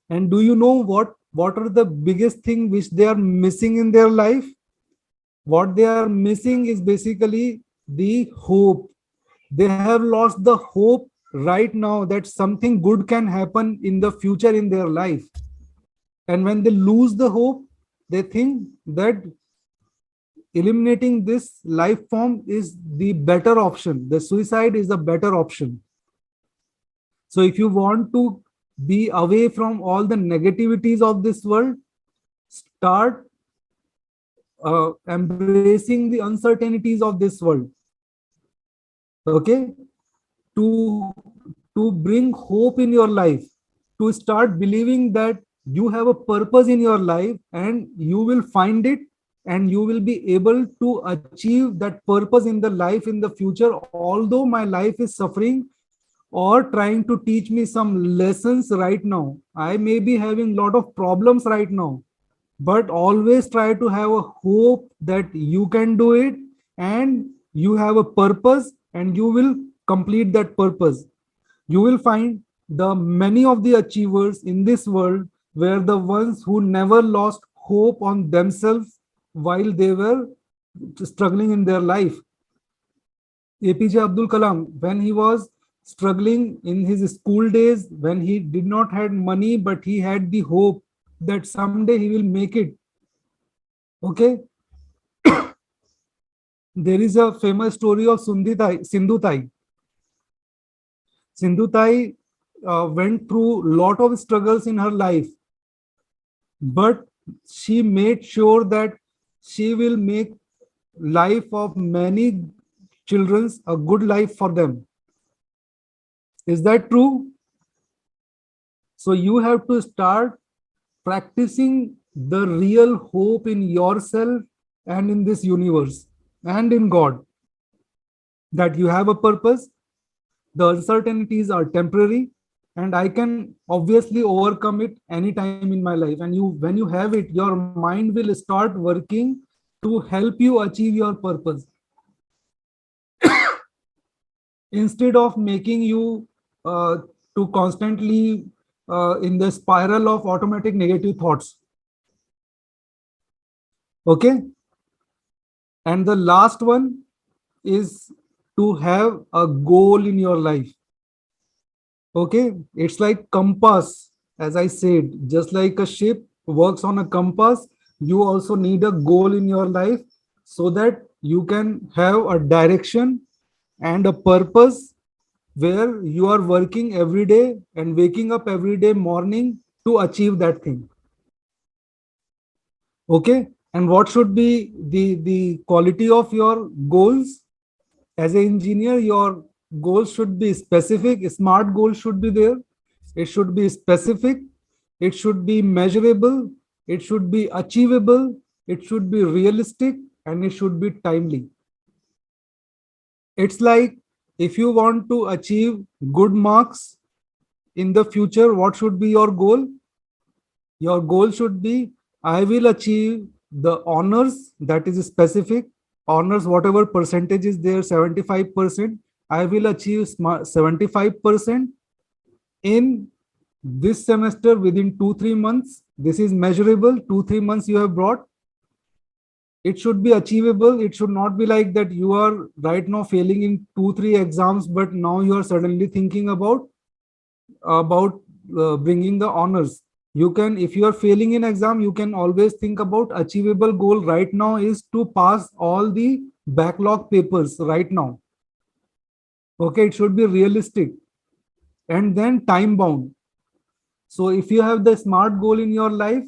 And do you know what are the biggest thing which they are missing in their life? What they are missing is basically the hope. They have lost the hope right now that something good can happen in the future in their life. And when they lose the hope, they think that eliminating this life form is the better option. The suicide is the better option. So if you want to be away from all the negativities of this world, start embracing the uncertainties of this world. Okay, to bring hope in your life, to start believing that you have a purpose in your life and you will find it, and you will be able to achieve that purpose in the life in the future. Although my life is suffering or trying to teach me some lessons right now, I may be having a lot of problems right now, but always try to have a hope that you can do it, and you have a purpose and you will complete that purpose. You will find the many of the achievers in this world were the ones who never lost hope on themselves while they were struggling in their life. APJ Abdul Kalam, when he was struggling in his school days, when he did not had money, but he had the hope that someday he will make it. Okay, there is a famous story of Sindhu Tai. Sindhu Tai went through a lot of struggles in her life, but she made sure that she will make life of many children a good life for them. Is that true? So you have to start practicing the real hope in yourself and in this universe and in God, that you have a purpose. The uncertainties are temporary, and I can obviously overcome it anytime in my life. And you, when you have it, your mind will start working to help you achieve your purpose, instead of making you to constantly in the spiral of automatic negative thoughts. Okay. And the last one is to have a goal in your life. Okay, it's like compass. As I said, just like a ship works on a compass, you also need a goal in your life, so that you can have a direction and a purpose where you are working every day and waking up every day morning to achieve that thing. Okay. And what should be the quality of your goals? As an engineer, your goals should be specific. Smart goals should be there. It should be specific. It should be measurable. It should be achievable. It should be realistic, and it should be timely. It's like, if you want to achieve good marks in the future, what should be your goal? Your goal should be, I will achieve the honors, that is specific. Honors, whatever percentage is there, 75%. I will achieve 75% in this semester within 2-3 months. This is measurable. 2-3 months you have brought. It should be achievable. It should not be like that you are right now failing in 2-3 exams, but now you are suddenly thinking about bringing the honors. You can, if you are failing in exam, you can always think about achievable goal right now is to pass all the backlog papers right now. Okay, it should be realistic and then time bound. So if you have the smart goal in your life,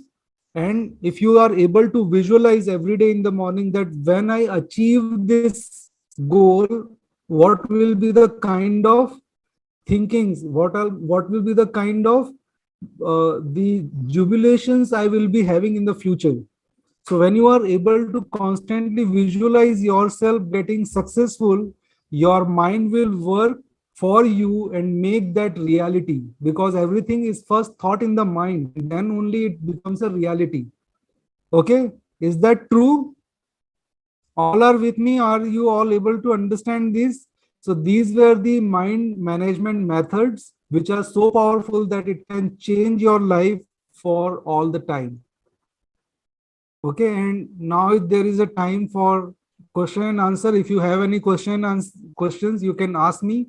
and if you are able to visualize every day in the morning that when I achieve this goal, what will be the kind of thinkings, what will be the kind of the jubilations I will be having in the future. So when you are able to constantly visualize yourself getting successful, your mind will work for you and make that reality, because everything is first thought in the mind and then only it becomes a reality. Okay, is that true? All are with me? Are you all able to understand this? So these were the mind management methods which are so powerful that it can change your life for all the time. Okay, and now there is a time for question and answer. If you have any questions, you can ask me.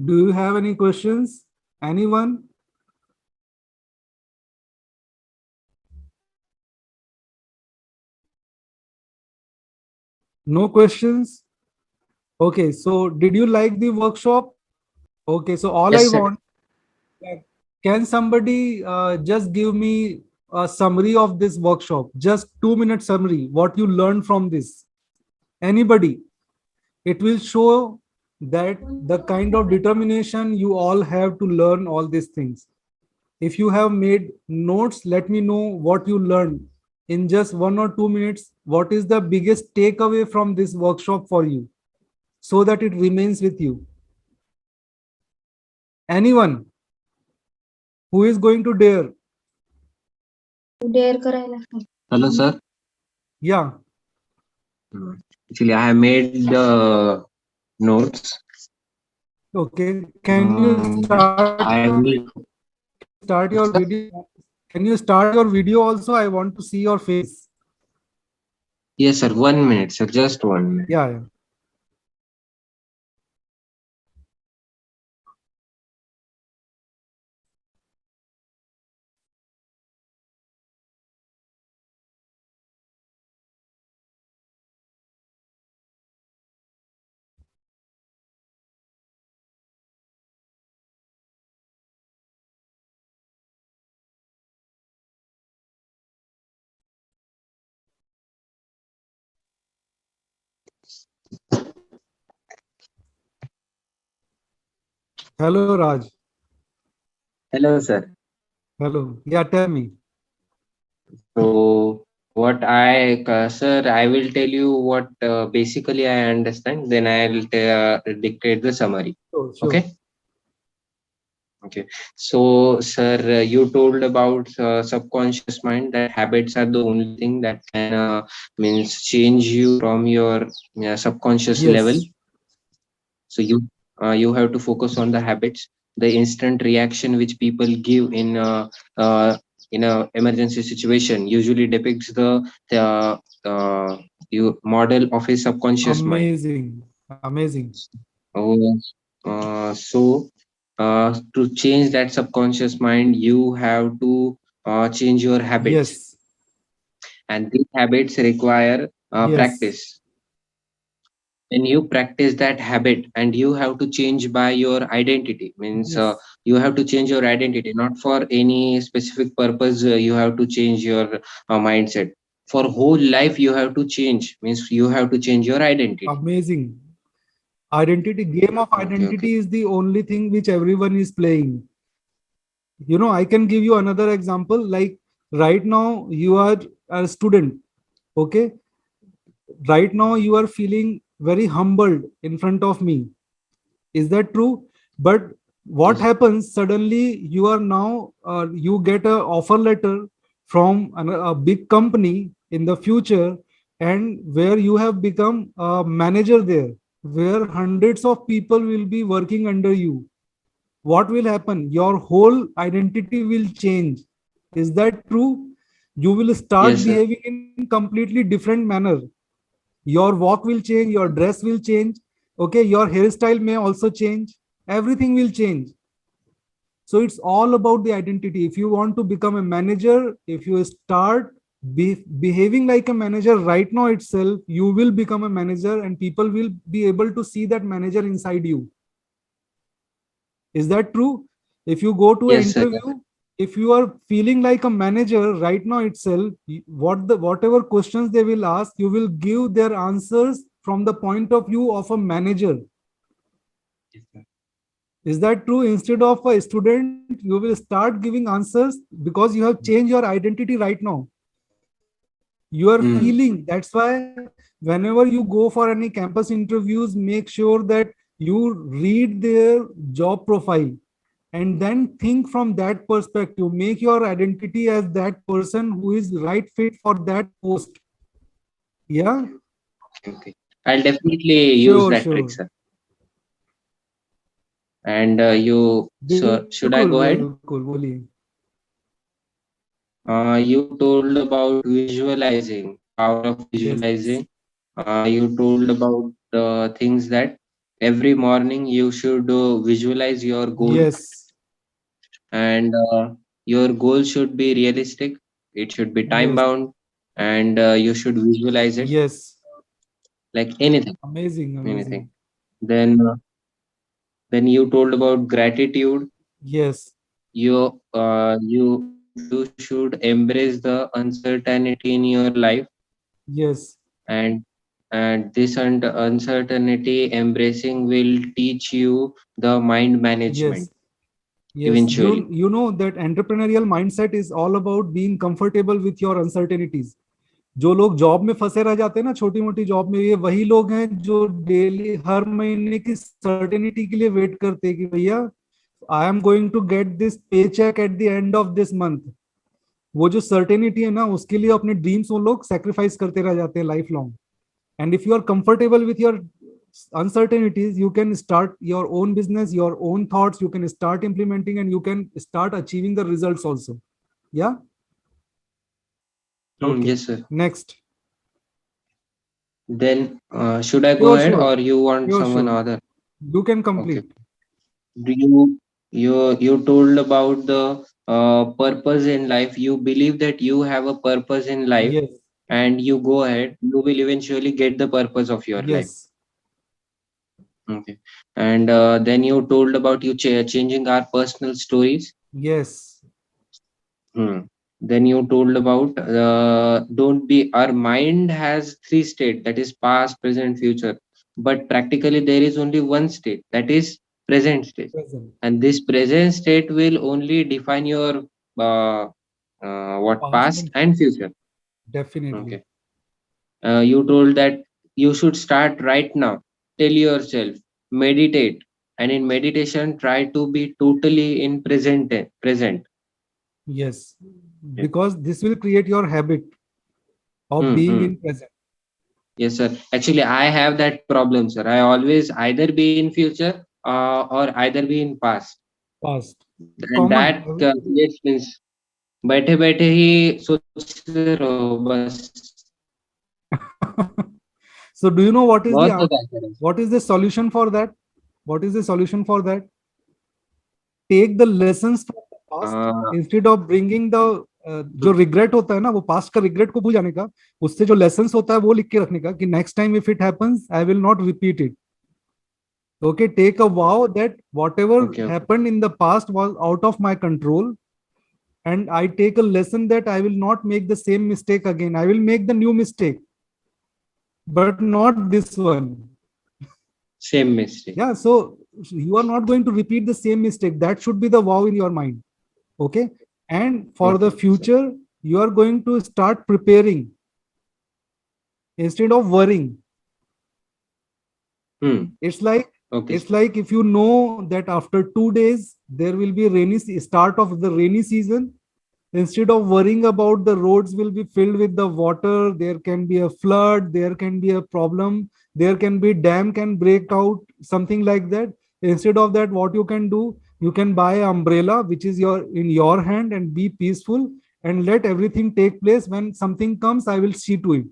Do you have any questions? Anyone? No questions? Okay, so did you like the workshop? Okay, so all I Yes, sir. want, can somebody just give me a summary of this workshop? Just 2 minute summary, what you learned from this. Anybody? It will show that the kind of determination you all have to learn all these things. If you have made notes, let me know what you learned in just 1 or 2 minutes. What is the biggest takeaway from this workshop for you, so that it remains with you? Anyone who is going to dare? Dare करायला Hello, sir. Yeah. Actually, I have made the notes. Okay. Can you I will. start your video? Can you start your video also? I want to see your face. Yes, sir. 1 minute, sir. Just 1 minute. Yeah, yeah. Hello, Raj. Hello, sir. Hello. Yeah, tell me. So, sir, I will tell you what basically I understand. Then I'll dictate the summary. Sure, sure. Okay. Okay. So, sir, you told about subconscious mind that habits are the only thing that can means change you from your subconscious level. Yes. So you have to focus on the habits, the instant reaction which people give uh, in a emergency situation usually depicts the you model of a subconscious mind. Amazing. Amazing. Oh, so to change that subconscious mind, you have to change your habits, Yes. and these habits require Yes. practice. When you practice that habit, and you have to change by your identity, means Yes. you have to change your identity, not for any specific purpose. You have to change your mindset for whole life. You have to change, means you have to change your identity. Amazing. Identity, game of Okay, okay. identity is the only thing which everyone is playing. You know, I can give you another example. Like right now, you are a student. Okay. Right now, you are feeling very humbled in front of me. Is that true? But what Yes. happens suddenly? You are now, you get a offer letter from a big company in the future, and where you have become a manager there, where hundreds of people will be working under you. What will happen? Your whole identity will change. Is that true? You will start Yes, sir. behaving in completely different manner. Your walk will change, your dress will change. Okay, your hairstyle may also change. Everything will change. So it's all about the identity. If you want to become a manager, if you start behaving like a manager right now itself, you will become a manager, and people will be able to see that manager inside you. Is that true? If you go to an Yes, sir. interview, if you are feeling like a manager right now itself, whatever questions they will ask, you will give their answers from the point of view of a manager. Yes, sir. Is that true? Instead of a student, you will start giving answers because you have changed your identity right now. You are Mm. feeling. That's why whenever you go for any campus interviews, make sure that you read their job profile and then think from that perspective. Make your identity as that person who is right fit for that post. Yeah, Okay, okay. I'll definitely use sure, that trick, sure. sir. And so should I बिल्कुल go ahead? बिल्कुल बोलिए. You told about visualizing, power of Yes, visualizing. You told about the things that every morning you should visualize your goal, yes, and your goal should be realistic. It should be time yes, bound, and you should visualize it yes. like anything, Amazing, anything. amazing. Then, then you told about gratitude. Yes, You should embrace the uncertainty in your life, yes, and this uncertainty embracing will teach you the mind yes. management Yes, eventually. you know that entrepreneurial mindset is all about being comfortable with your uncertainties. जो लोग job में फंसे रह जाते हैं ना, छोटी मोटी जॉब में, ये वही लोग हैं जो डेली हर महीने की सर्टेनिटी के लिए वेट करते हैं कि भैया I am going to get this pay check at the end of this month. वो जो सर्टेनिटी है ना, उसके लिए अपने ड्रीम्स वो लोग सेक्रीफाइस करते रह जाते हैं life long. And if you are comfortable with your uncertainties, you can start your own business, your own thoughts, you can start implementing, and you can start achieving the results also. Yeah. Okay, Yes, sir. next. Then should I go Sure, ahead, sure, or you want sure, someone sure. other? You can Okay. complete. Do you told about the purpose in life. You believe that you have a purpose in life, Yes, and you go ahead. You will eventually get the purpose of your life. yes, Okay. And then you told about you changing our personal stories. yes, Hmm. Then you told about don't be our mind has three state, that is past, present, future. But practically there is only one state, that is present state, present, and this present state will only define your uh, what past past and and future. future. Definitely. Okay. You told that you should start right now. Tell yourself, meditate, and in meditation, try to be totally in present. Yes, Yeah. because this will create your habit of being Mm-hmm. in present, Yes, sir. Actually, I have that problem, sir. I always either be in future or either be in past, past. and Common. that creates means बैठे बैठे ही सोचते रहो बस. So do you know what is बहुत the होता है sir. what is the solution for that? What is the solution for that? Take the lessons from the past Uh, instead of bringing the जो regret होता है ना, वो past का regret को भूल जाने का, उससे जो lessons होता है वो लिख के रखने का कि next time if it happens I will not repeat it. Okay, take a vow that whatever okay, okay. happened in the past was out of my control, and I take a lesson that I will not make the same mistake again. I will make the new mistake, but not this one. Same mistake. Yeah, so you are not going to repeat the same mistake. That should be the vow in your mind. Okay, and for Okay, the okay, sir. future you are going to start preparing instead of worrying. Hmm. It's like Okay, sir. if you know that after 2 days there will be start of the rainy season, instead of worrying about the roads will be filled with the water, there can be a flood, there can be a problem, there can be dam can break out, something like that. Instead of that, what you can do, you can buy an umbrella which is your in your hand and be peaceful and let everything take place. When something comes, I will see to it.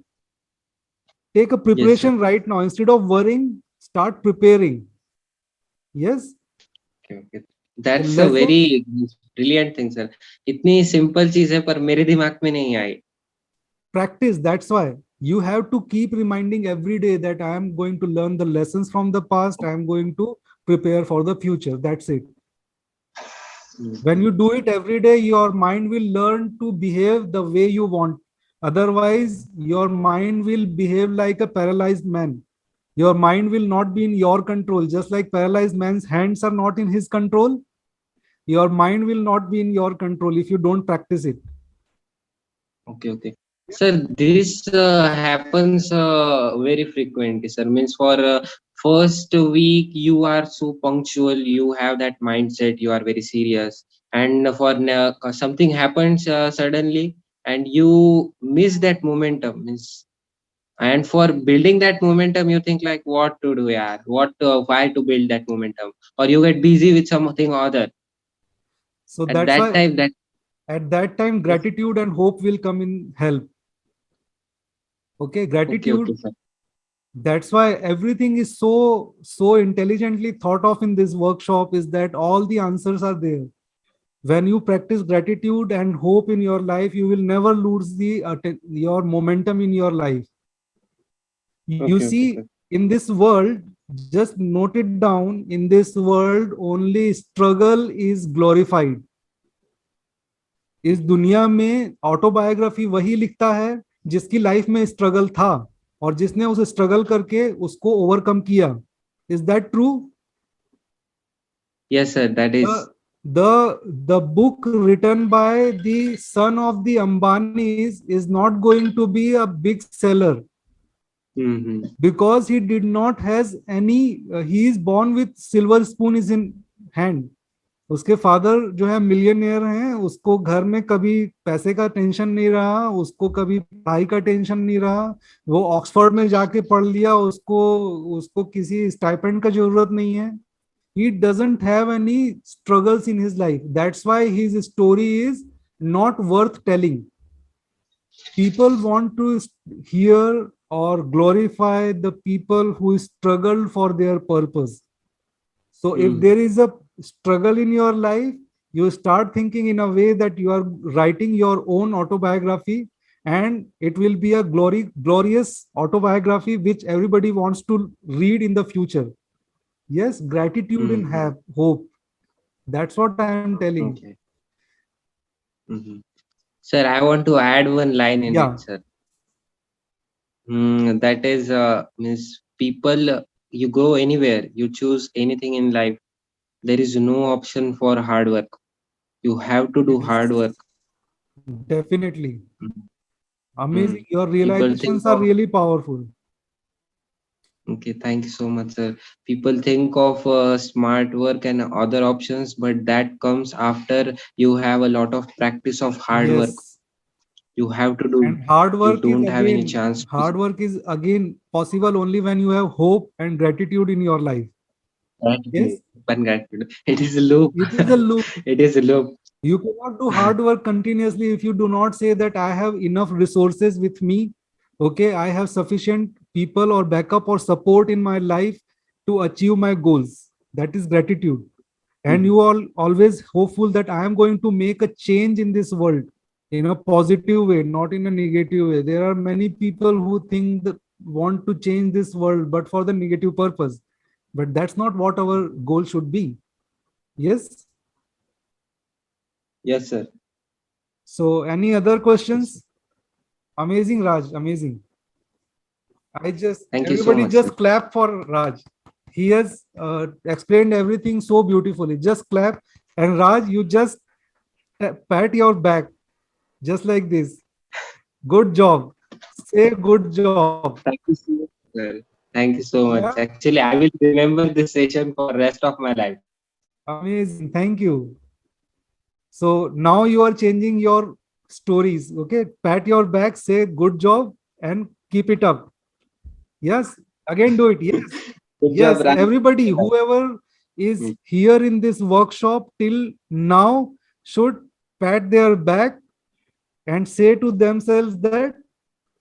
Take a Yes, sir. preparation right now. Instead of worrying, start preparing. Yes, Okay, okay. the That's a lesson. very brilliant thing, sir. इतनी simple चीज है पर मेरे दिमाग में नहीं आई. Practice. That's why you have to keep reminding every day that I am going to learn the lessons from the past, I am going to prepare for the future. That's it. When you do it every day, your mind will learn to behave the way you want. Otherwise your mind will behave like a paralyzed man. Your mind will not be in your control. Just like paralyzed man's hands are not in his control, your mind will not be in your control if you don't practice it. Okay, okay. Sir, this happens very frequently, sir. Means for first week you are so punctual, you have that mindset, you are very serious, and for something happens suddenly, and you miss that momentum. Means, and for building that momentum, you think like what to do, yeah, what why to build that momentum, or you get busy with something other. So At that's that why time, that at that time yes. gratitude and hope will come in help. Okay, Okay, okay, gratitude. sir. That's why everything is so intelligently thought of in this workshop, is that all the answers are there. When you practice gratitude and hope in your life, you will never lose the your momentum in your life. You Okay, okay, see, sir. in this world, just note it down, in this world only struggle is glorified. इस दुनिया में autobiography वही लिखता है जिसकी life में struggle था और जिसने उस स्ट्रगल करके उसको ओवरकम किया. Is that true? Yes, sir. That is. The book written by the son of the Ambanis is not going to be a big seller Mm-hmm. because he did not has any he is born with silver spoon is in hand. उसके father जो है millionaire हैं, उसको घर में कभी पैसे का टेंशन नहीं रहा, उसको कभी पढ़ाई का टेंशन नहीं रहा, वो ऑक्सफोर्ड में जाके पढ़ लिया, उसको उसको किसी स्टाइपेंड का जरूरत नहीं है. He doesn't have any struggles in his life. That's why his story is not worth telling. People want to hear or glorify the people who struggled for their purpose. So if Mm. there is a struggle in your life, you start thinking in a way that you are writing your own autobiography, and it will be a glorious autobiography which everybody wants to read in the future. Yes, gratitude and Mm. have hope. That's what I am telling. Okay. Mm-hmm. Sir, I want to add one line in Yeah, it, sir. That is, means people, you go anywhere, you choose anything in life. There is no option for hard work. You have to do hard work. Yes, definitely. Mm. Amazing. Your People think realizations are of, really powerful. okay, thank you so much, sir. People think of smart work and other options, but that comes after you have a lot of practice of hard work. Yes. You have to do. And hard You work is don't have any again, chance to. hard work is again possible only when you have hope and gratitude in your life. Gratitude, Yes, but gratitude. It is a loop. it is a loop. It is a loop. You cannot do hard work continuously if you do not say that I have enough resources with me. Okay, I have sufficient people or backup or support in my life to achieve my goals. That is gratitude. And you are always hopeful that I am going to make a change in this world in a positive way, not in a negative way. There are many people who think that want to change this world, but for the negative purpose. But that's not what our goal should be. Yes. Yes, sir. So, any other questions? Amazing, Raj. Amazing. Thank you so Everybody much, sir. just clap for Raj. He has explained everything so beautifully. Just clap. And Raj, you just pat your back just like this. Good job. Say good job. Thank you so much, sir. Thank you so Yeah. much. Actually, I will remember this session for rest of my life. Amazing. Thank you. So now you are changing your stories. Okay. Pat your back, say good job, and keep it up. Yes. Again, do it. Yes. Good job, Yes. Ram. Everybody, whoever is Mm. here in this workshop till now should pat their back and say to themselves that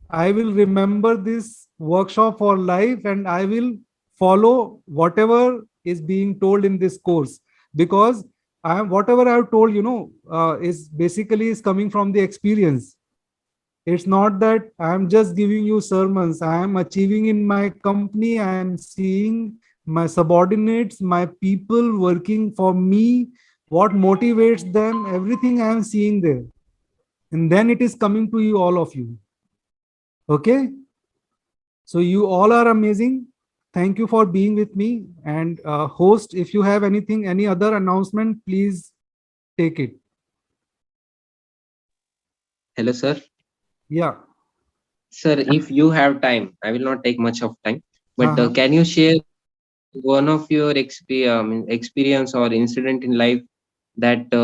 I will remember this workshop for life and I will follow whatever is being told in this course, because I am whatever I have told, is basically is coming from the experience. It's not that I am just giving you sermons. I am achieving in my company. I am seeing my subordinates, my people working for me, what motivates them, everything I am seeing there. And then it is coming to you, all of you. Okay. So you all are amazing. Thank you for being with me. And host, if you have anything, any other announcement, please take it. Hello, sir. Yeah. Sir, if you have time, I will not take much of time. But Uh-huh. can you share one of your experience or incident in life that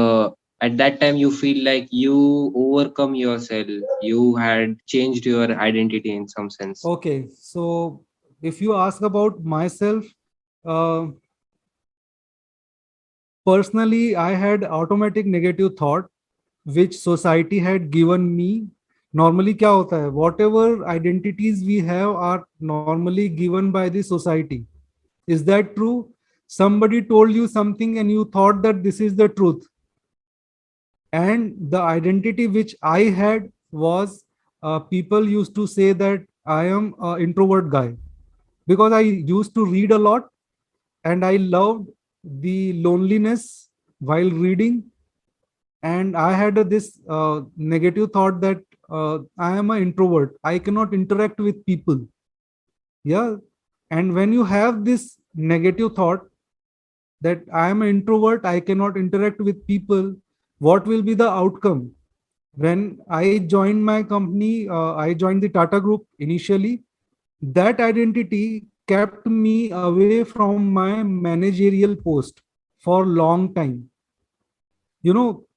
at that time you feel like you overcome yourself, you had changed your identity in some sense? Okay. So if you ask about myself, uh, personally, I had automatic negative thought which society had given me. Normally, क्या होता है? Whatever identities we have are normally given by the society. Is that true? Somebody told you something and you thought that this is the truth. And the identity which I had was, people used to say that I am an introvert guy because I used to read a lot and I loved the loneliness while reading. And I had this negative thought that I am an introvert. I cannot interact with people. Yeah. And when you have this negative thought that I am an introvert, I cannot interact with people, what will be the outcome? When I joined my company, I joined the Tata Group initially. That identity kept me away from my managerial post for long time.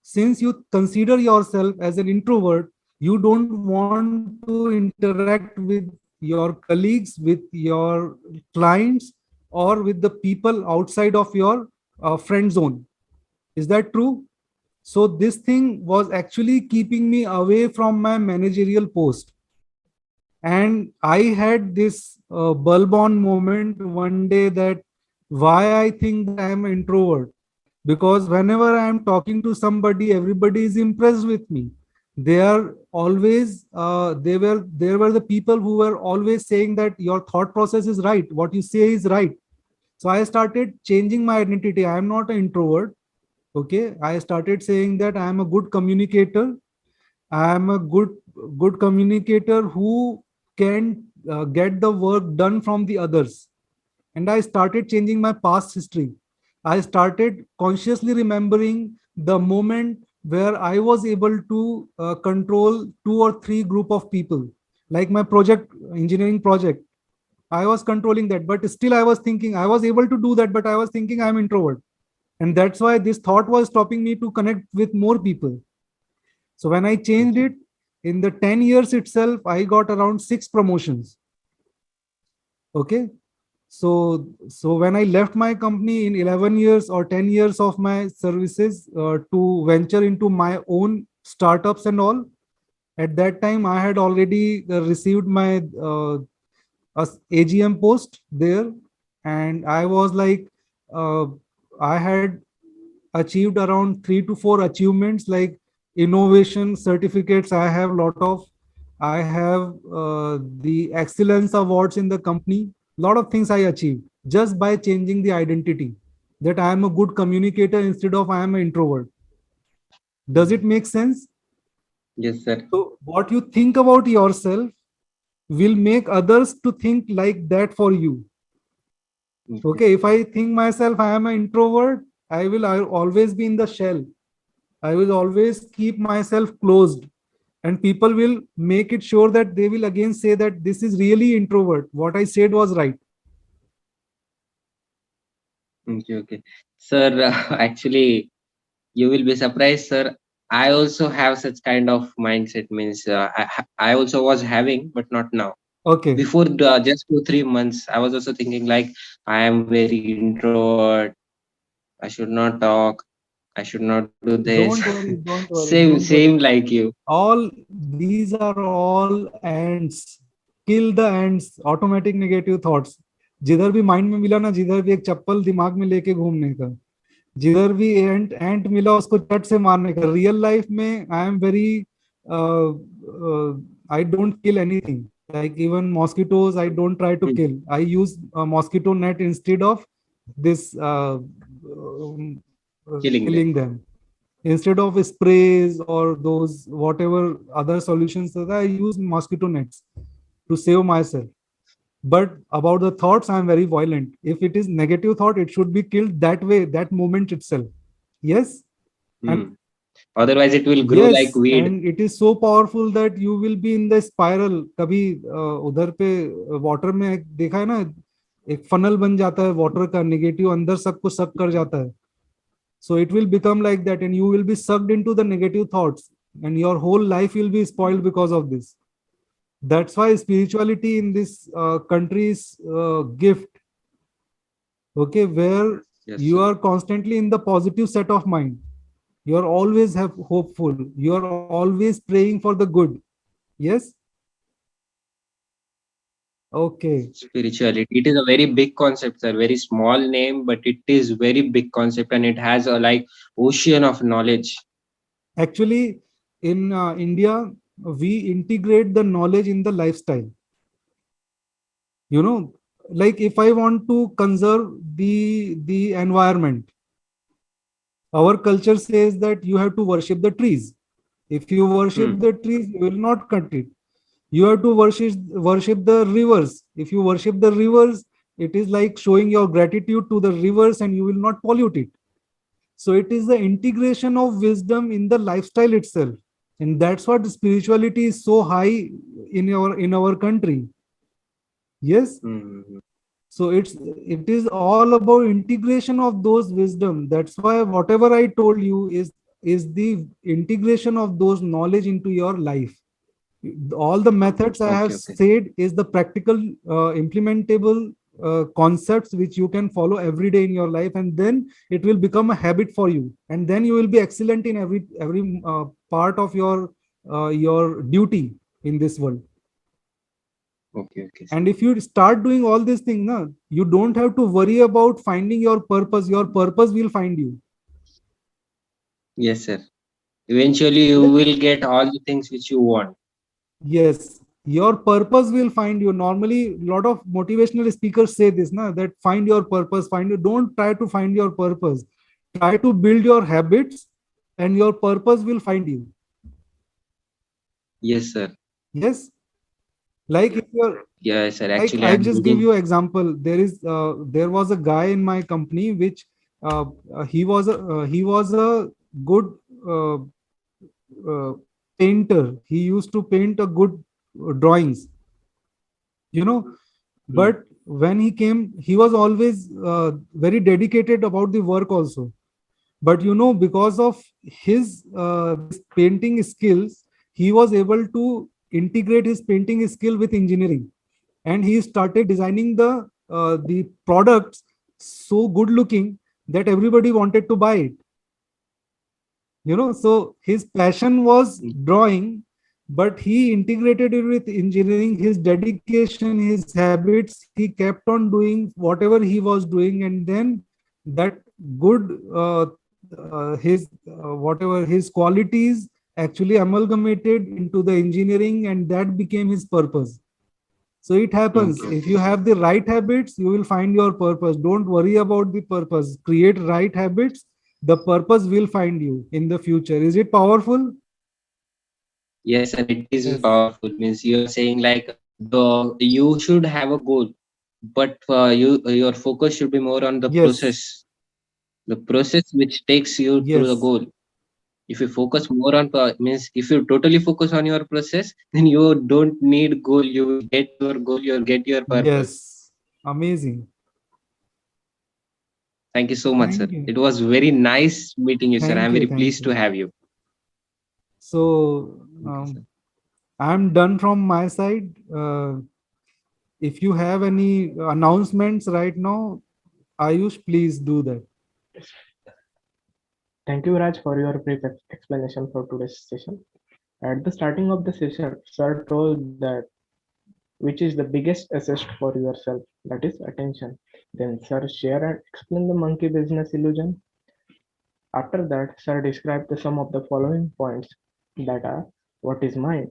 Since you consider yourself as an introvert, you don't want to interact with your colleagues, with your clients, or with the people outside of your friend zone. Is that true? So this thing was actually keeping me away from my managerial post. And I had this bulb on moment one day that why I think that I am an introvert, because whenever I am talking to somebody, everybody is impressed with me. They are always there were the people who were always saying that your thought process is right, what you say is right. So I started changing my identity. I am not an introvert. Okay, I started saying that I am a good communicator. I am a good communicator who can get the work done from the others. And I started changing my past history. I started consciously remembering the moment where I was able to control two or three group of people, like my project, engineering project. I was controlling that, but still I was thinking I was able to do that, but I was thinking I'm introvert. And that's why this thought was stopping me to connect with more people. So when I changed Okay. it, in the 10 years itself, I got around 6 promotions. Okay. So when I left my company in 11 years or 10 years of my services to venture into my own startups and all, at that time I had already received my AGM post there, and I was like, uh, I had achieved around 3 to 4 achievements like innovation certificates. I have lot of, I have the excellence awards in the company. Lot of things I achieved just by changing the identity, that I am a good communicator instead of I am an introvert. Does it make sense? Yes, sir. So what you think about yourself will make others to think like that for you. Okay. Okay, if I think myself I am an introvert, I'll always be in the shell. I will always keep myself closed, and people will make it sure that they will again say that this is really introvert. What I said was right. Okay. Okay. Sir, actually, you will be surprised, sir. I also have such kind of mindset. Means I also was having, but not now. Okay, Before just 2 3 months, I was also thinking like I am very introvert. I should not talk. I should not do this. don't worry, Same, don't same worry. like you. All these are all ants. Kill the ants. Automatic negative thoughts. जिधर भी mind में मिला ना, जिधर भी एक चप्पल दिमाग में लेके घूमने का, जिधर भी एंट एंट मिला उसको चट से मारने का. रियल लाइफ में I am very, I don't kill anything. like even mosquitoes I don't try to Hmm. kill. I use a mosquito net instead of this Killing them. killing them. Instead of sprays or those whatever other solutions that I use mosquito nets to save myself. But about the thoughts, I'm very violent. If it is negative thought, it should be killed that way, that moment itself. Yes. And Hmm. Otherwise, it will grow like yes, weed. and it is so powerful that you will be in the spiral. कभी उधर पे water में देखा है ना, एक funnel बन जाता है water का, negative अंदर सबको suck कर जाता है. So it will become like that, and you will be sucked into the negative thoughts, and your whole life will be spoiled because of this. That's why spirituality in this country is gift. Okay, where Yes, you sir. are constantly in the positive set of mind. You are always have hopeful. You are always praying for the good. Yes. Okay. Spirituality. It is a very big concept, sir. Very small name, but it is very big concept, and it has a like ocean of knowledge. Actually, in India, we integrate the knowledge in the lifestyle. You know, like if I want to conserve the environment, our culture says that you have to worship the trees. If you worship Hmm. the trees, you will not cut it. You have to worship the rivers. If you worship the rivers, it is like showing your gratitude to the rivers, and you will not pollute it. So it is the integration of wisdom in the lifestyle itself, and that's what spirituality is so high in our country. Yes. Hmm. So it is all about integration of those wisdom. That's why whatever I told you is the integration of those knowledge into your life. All the methods I Okay. have Okay. said is the practical implementable concepts which you can follow every day in your life, and then it will become a habit for you, and then you will be excellent in every part of your duty in this world. Okay. Okay, sir. And if you start doing all these things, na, you don't have to worry about finding your purpose will find you. Yes, sir. Eventually, you Yes. will get all the things which you want. Yes, your purpose will find you. Normally, a lot of motivational speakers say this, na, that find your purpose, find you. Don't try to find your purpose. Try to build your habits, and your purpose will find you. Yes, sir. Yes, like if you're Yes, sir. like, Actually, I I'm just give reading. you example. There was a guy in my company which he was a good uh, uh, painter. He used to paint a good drawings, you know. But when he came, he was always very dedicated about the work also. But because of his this painting skills, he was able to integrate his painting skill with engineering, and he started designing the products so good looking that everybody wanted to buy it. So his passion was drawing, but he integrated it with engineering. His dedication, his habits, he kept on doing whatever he was doing, and then that good whatever his qualities actually amalgamated into the engineering, and that became his purpose. So it happens. Okay. If you have the right habits, you will find your purpose. Don't worry about the purpose. Create right habits. The purpose will find you in the future. Is it powerful? Yes, sir, it is Yes. powerful. Means you are saying like you should have a goal, but your focus should be more on Yes. the process which takes you through the Yes. goal. If you focus more on means if you totally focus on your process, then you don't need goal. You will get your goal. You'll get your purpose. Yes. Amazing. Thank you so much, sir. Thank you. It was very nice meeting you, sir. Thank I'm you. very Thank pleased to you. have you. So Okay, sir. I'm done from my side. If you have any announcements right now, Ayush, please do that. Thank you, Raj, for your brief explanation for today's session. At the starting of the session, Sir told that which is the biggest asset for yourself, that is attention. Then Sir share and explain the monkey business illusion. After that, Sir described the sum of the following points, that are what is mind,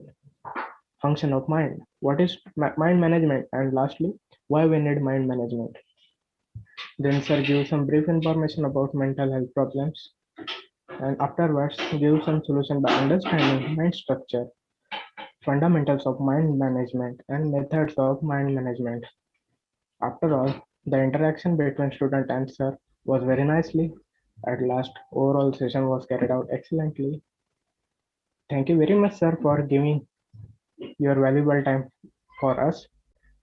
function of mind, what is mind management, and lastly, why we need mind management. Then Sir gives some brief information about mental health problems, and afterwards give some solution by understanding mind structure, fundamentals of mind management, and methods of mind management. After all, the interaction between student and sir was very nicely. At last, overall session was carried out excellently. Thank you very much, sir, for giving your valuable time for us.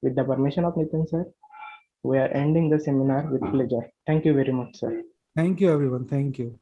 With the permission of Nitin, sir, we are ending the seminar with pleasure. Thank you very much, sir. Thank you, everyone. Thank you.